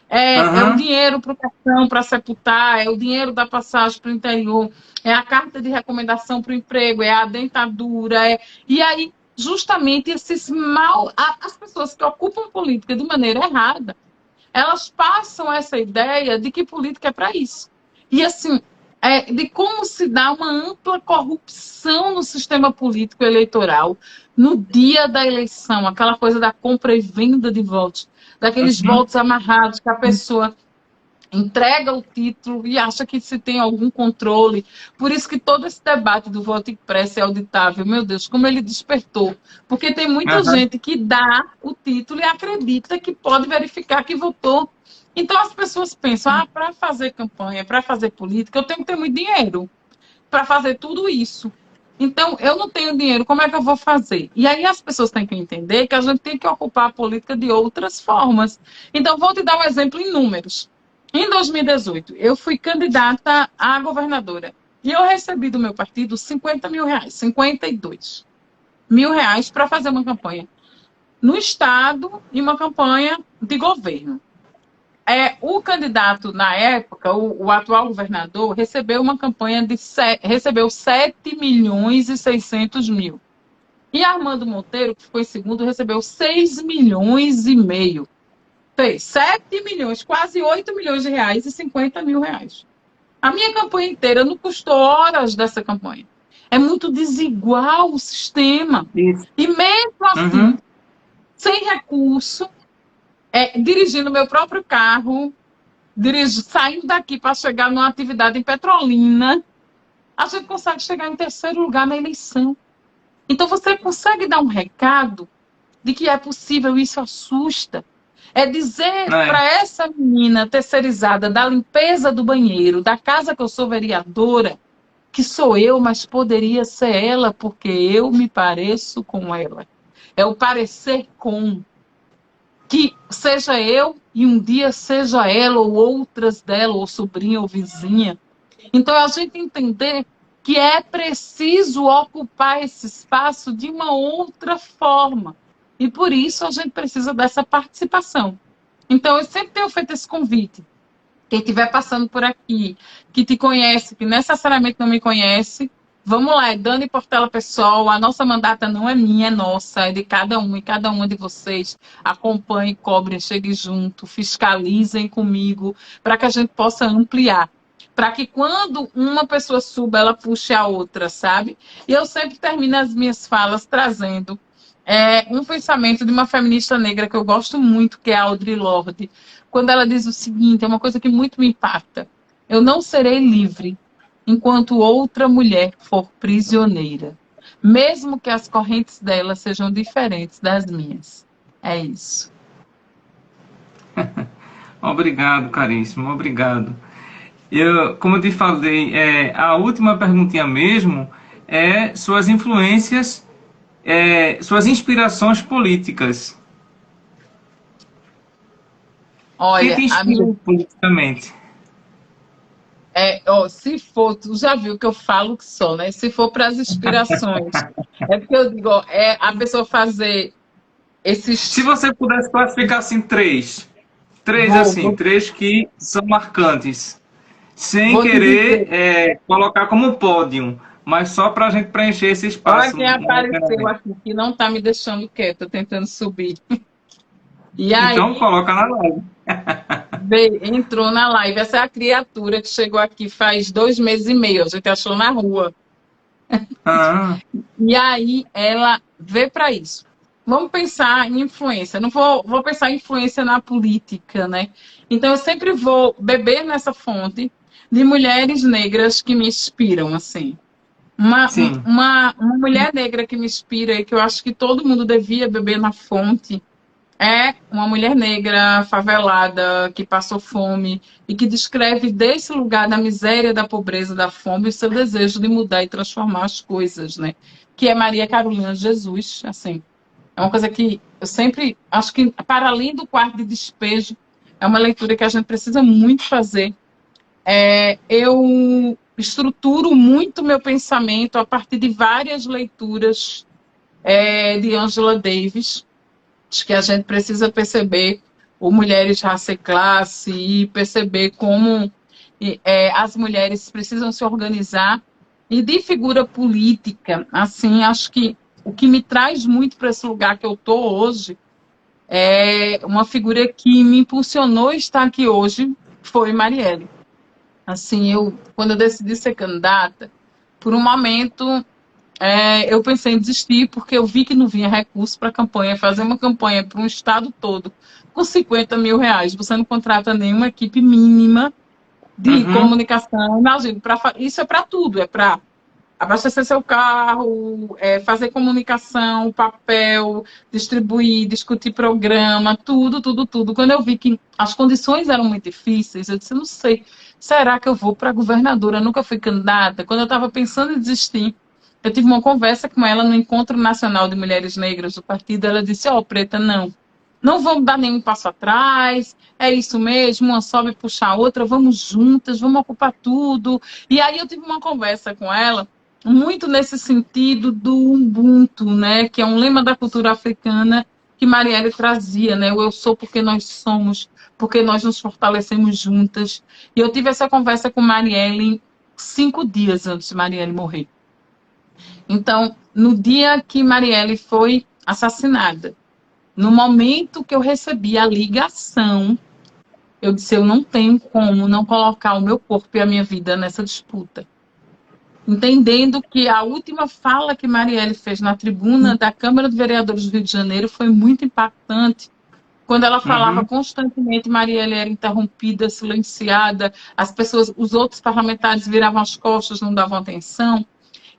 Speaker 2: É o dinheiro para o cartão, para sepultar, é o dinheiro da passagem para o interior, é a carta de recomendação para o emprego, é a dentadura. E aí, justamente, as pessoas que ocupam política de maneira errada, elas passam essa ideia de que política é para isso. E, assim, de como se dá uma ampla corrupção no sistema político eleitoral no dia da eleição, aquela coisa da compra e venda de votos, daqueles votos amarrados que a pessoa entrega o título e acha que se tem algum controle. Por isso que todo esse debate do voto impresso é auditável. Meu Deus, como ele despertou. Porque tem muita gente que dá o título e acredita que pode verificar que votou. Então as pessoas pensam, para fazer campanha, para fazer política, eu tenho que ter muito dinheiro para fazer tudo isso. Então, eu não tenho dinheiro, como é que eu vou fazer? E aí as pessoas têm que entender que a gente tem que ocupar a política de outras formas. Então, vou te dar um exemplo em números. Em 2018, eu fui candidata a governadora. E eu recebi do meu partido 50 mil reais, 52 mil reais para fazer uma campanha no Estado e uma campanha de governo. O candidato, na época, o atual governador, recebeu uma campanha recebeu 7 milhões e 600 mil. E Armando Monteiro, que ficou em segundo, recebeu 6 milhões e meio. Fez 7 milhões, quase 8 milhões de reais e 50 mil reais. A minha campanha inteira não custou horas dessa campanha. É muito desigual o sistema. Isso. E mesmo assim, sem recurso, dirigindo meu próprio carro, saindo daqui para chegar numa atividade em Petrolina, a gente consegue chegar em terceiro lugar na eleição. Então, você consegue dar um recado de que é possível, isso assusta. É dizer para essa menina terceirizada da limpeza do banheiro, da casa que eu sou vereadora, que sou eu, mas poderia ser ela, porque eu me pareço com ela. É o parecer com. Que seja eu e um dia seja ela ou outras dela, ou sobrinha ou vizinha. Então, a gente entender que é preciso ocupar esse espaço de uma outra forma. E por isso a gente precisa dessa participação. Então, eu sempre tenho feito esse convite. Quem estiver passando por aqui, que te conhece, que necessariamente não me conhece, vamos lá, é Dani Portela Pessoal, a nossa mandata não é minha, é nossa, é de cada um e cada uma de vocês. Acompanhem, cobrem, cheguem junto, fiscalizem comigo, para que a gente possa ampliar. Para que quando uma pessoa suba, ela puxe a outra, sabe? E eu sempre termino as minhas falas trazendo um pensamento de uma feminista negra que eu gosto muito, que é a Audre Lorde, quando ela diz o seguinte, é uma coisa que muito me impacta: eu não serei livre enquanto outra mulher for prisioneira, mesmo que as correntes dela sejam diferentes das minhas. É isso.
Speaker 1: Obrigado, caríssimo, obrigado. Como eu te falei, a última perguntinha mesmo é suas influências, suas inspirações políticas. Quem
Speaker 2: Olha,
Speaker 1: te inspira
Speaker 2: amigo,
Speaker 1: politicamente?
Speaker 2: ó, se for, tu já viu que eu falo que sou, né? Se for para as inspirações, é porque eu digo, ó, é a pessoa fazer
Speaker 1: Se
Speaker 2: esses.
Speaker 1: você pudesse classificar assim três,
Speaker 2: Vou,
Speaker 1: assim,
Speaker 2: vou,
Speaker 1: três que são marcantes, sem
Speaker 2: vou te
Speaker 1: querer
Speaker 2: dizer.
Speaker 1: colocar como pódio, mas só para a gente preencher esse
Speaker 2: Olha
Speaker 1: espaço
Speaker 2: quem apareceu
Speaker 1: momentaneamente.
Speaker 2: aqui, que não está me deixando quieta, tentando subir. E
Speaker 1: Então
Speaker 2: aí,
Speaker 1: coloca na live.
Speaker 2: entrou na live. Essa é a criatura que chegou aqui faz 2 meses e meio. A gente achou na rua.
Speaker 1: Ah,
Speaker 2: E aí ela vê para isso. Vamos pensar em influência. Não vou pensar em influência na política, né? Então eu sempre vou beber nessa fonte de mulheres negras que me inspiram, assim.
Speaker 1: sim.
Speaker 2: Uma mulher negra que me inspira e que eu acho que todo mundo devia beber na fonte é uma mulher negra favelada que passou fome e que descreve desse lugar da miséria, da pobreza, da fome o seu desejo de mudar e transformar as coisas, né? Que é Maria Carolina Jesus, assim. É uma coisa que eu sempre acho que para além do quarto de despejo é uma leitura que a gente precisa muito fazer. Eu estruturo muito meu pensamento a partir de várias leituras de Angela Davis. Acho que a gente precisa perceber o Mulheres, Raça e Classe e perceber como as mulheres precisam se organizar. E de figura política, assim, acho que o que me traz muito para esse lugar que eu estou hoje é uma figura que me impulsionou a estar aqui hoje, foi Marielle. Assim, quando eu decidi ser candidata, por um momento eu pensei em desistir porque eu vi que não vinha recurso para a campanha. Fazer uma campanha para um estado todo com 50 mil reais, você não contrata nenhuma equipe mínima de
Speaker 1: Uhum.
Speaker 2: comunicação. Imagina, isso é para tudo, é para abastecer seu carro, fazer comunicação, papel, distribuir, discutir programa, tudo, tudo, tudo. Quando eu vi que as condições eram muito difíceis, eu disse, não sei, será que eu vou para governadora? Eu nunca fui candidata. Quando eu estava pensando em desistir, eu tive uma conversa com ela no Encontro Nacional de Mulheres Negras do partido. Ela disse, Preta, não vamos dar nenhum passo atrás, é isso mesmo, uma sobe puxa a outra, vamos juntas, vamos ocupar tudo. E aí eu tive uma conversa com ela, muito nesse sentido do Ubuntu, né, que é um lema da cultura africana que Marielle trazia, né, o eu sou porque nós somos, porque nós nos fortalecemos juntas. E eu tive essa conversa com Marielle 5 dias antes de Marielle morrer. Então, no dia que Marielle foi assassinada, no momento que eu recebi a ligação, eu disse, eu não tenho como não colocar o meu corpo e a minha vida nessa disputa. Entendendo que a última fala que Marielle fez na tribuna da Câmara de Vereadores do Rio de Janeiro foi muito impactante. Quando ela falava
Speaker 1: Uhum.
Speaker 2: constantemente, Marielle era interrompida, silenciada, as pessoas, os outros parlamentares viravam as costas, não davam atenção.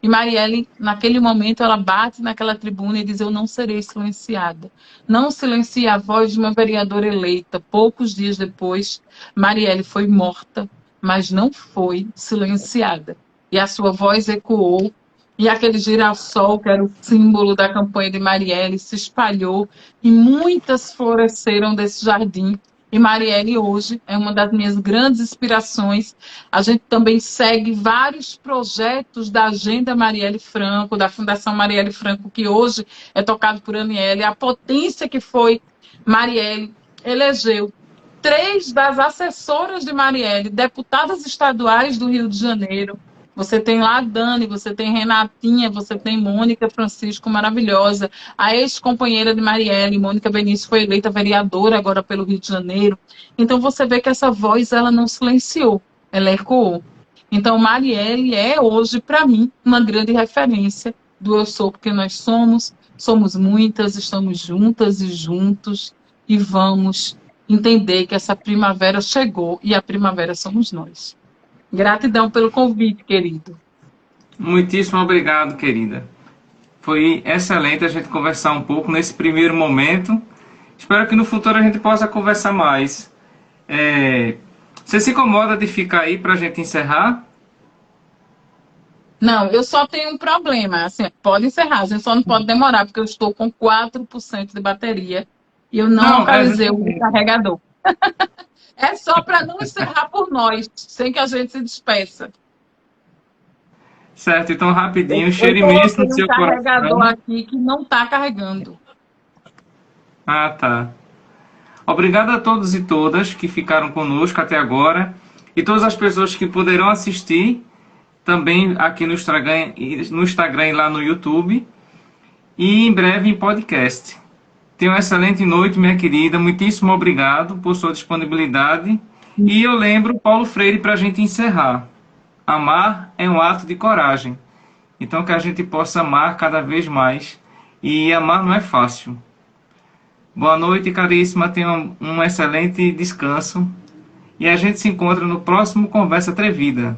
Speaker 2: E Marielle, naquele momento, ela bate naquela tribuna e diz, eu não serei silenciada. Não silencie a voz de uma vereadora eleita. Poucos dias depois, Marielle foi morta, mas não foi silenciada. E a sua voz ecoou, e aquele girassol, que era o símbolo da campanha de Marielle, se espalhou, e muitas floresceram desse jardim. E Marielle hoje é uma das minhas grandes inspirações. A gente também segue vários projetos da Agenda Marielle Franco, da Fundação Marielle Franco, que hoje é tocado por Aniele. A potência que foi Marielle elegeu 3 das assessoras de Marielle, deputadas estaduais do Rio de Janeiro. Você tem lá a Dani, você tem Renatinha, você tem Mônica Francisco, maravilhosa. A ex-companheira de Marielle, Mônica Benício, foi eleita vereadora agora pelo Rio de Janeiro. Então você vê que essa voz ela não silenciou, ela ecoou. Então Marielle é hoje, para mim, uma grande referência do eu sou porque nós somos muitas, estamos juntas e juntos e vamos entender que essa primavera chegou e a primavera somos nós. Gratidão pelo convite, querido.
Speaker 1: Muitíssimo obrigado, querida. Foi excelente a gente conversar um pouco nesse primeiro momento. Espero que no futuro a gente possa conversar mais. Você se incomoda de ficar aí para a gente encerrar?
Speaker 2: Não, eu só tenho um problema. Assim, pode encerrar, a gente só não pode demorar, porque eu estou com 4% de bateria e eu não
Speaker 1: Não, é
Speaker 2: localizei o
Speaker 1: justamente.
Speaker 2: carregador. É só para não encerrar por nós, sem que a gente se despeça.
Speaker 1: Certo, então rapidinho,
Speaker 2: Eu
Speaker 1: cheiro imenso no
Speaker 2: coloquei um
Speaker 1: seu
Speaker 2: carregador
Speaker 1: coração.
Speaker 2: aqui que não está carregando.
Speaker 1: Ah, tá. Obrigado a todos e todas que ficaram conosco até agora e todas as pessoas que poderão assistir também aqui no Instagram e lá no YouTube e em breve em podcast. Tenha uma excelente noite, minha querida. Muitíssimo obrigado por sua disponibilidade. E eu lembro Paulo Freire para a gente encerrar. Amar é um ato de coragem. Então que a gente possa amar cada vez mais. E amar não é fácil. Boa noite, caríssima. Tenha um excelente descanso. E a gente se encontra no próximo Conversa Atrevida.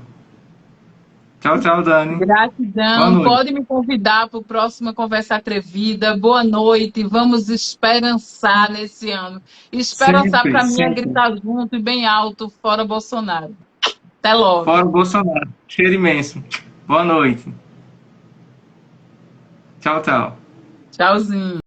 Speaker 1: Tchau, tchau, Dani. Boa
Speaker 2: Gratidão.
Speaker 1: noite.
Speaker 2: Pode me convidar para a próxima Conversa Atrevida. Boa noite. Vamos esperançar nesse ano. Esperançar
Speaker 1: Sempre,
Speaker 2: para mim é
Speaker 1: sempre.
Speaker 2: gritar junto e bem alto, fora Bolsonaro. Até logo.
Speaker 1: Fora o Bolsonaro. Cheiro imenso. Boa noite. Tchau, tchau.
Speaker 2: Tchauzinho.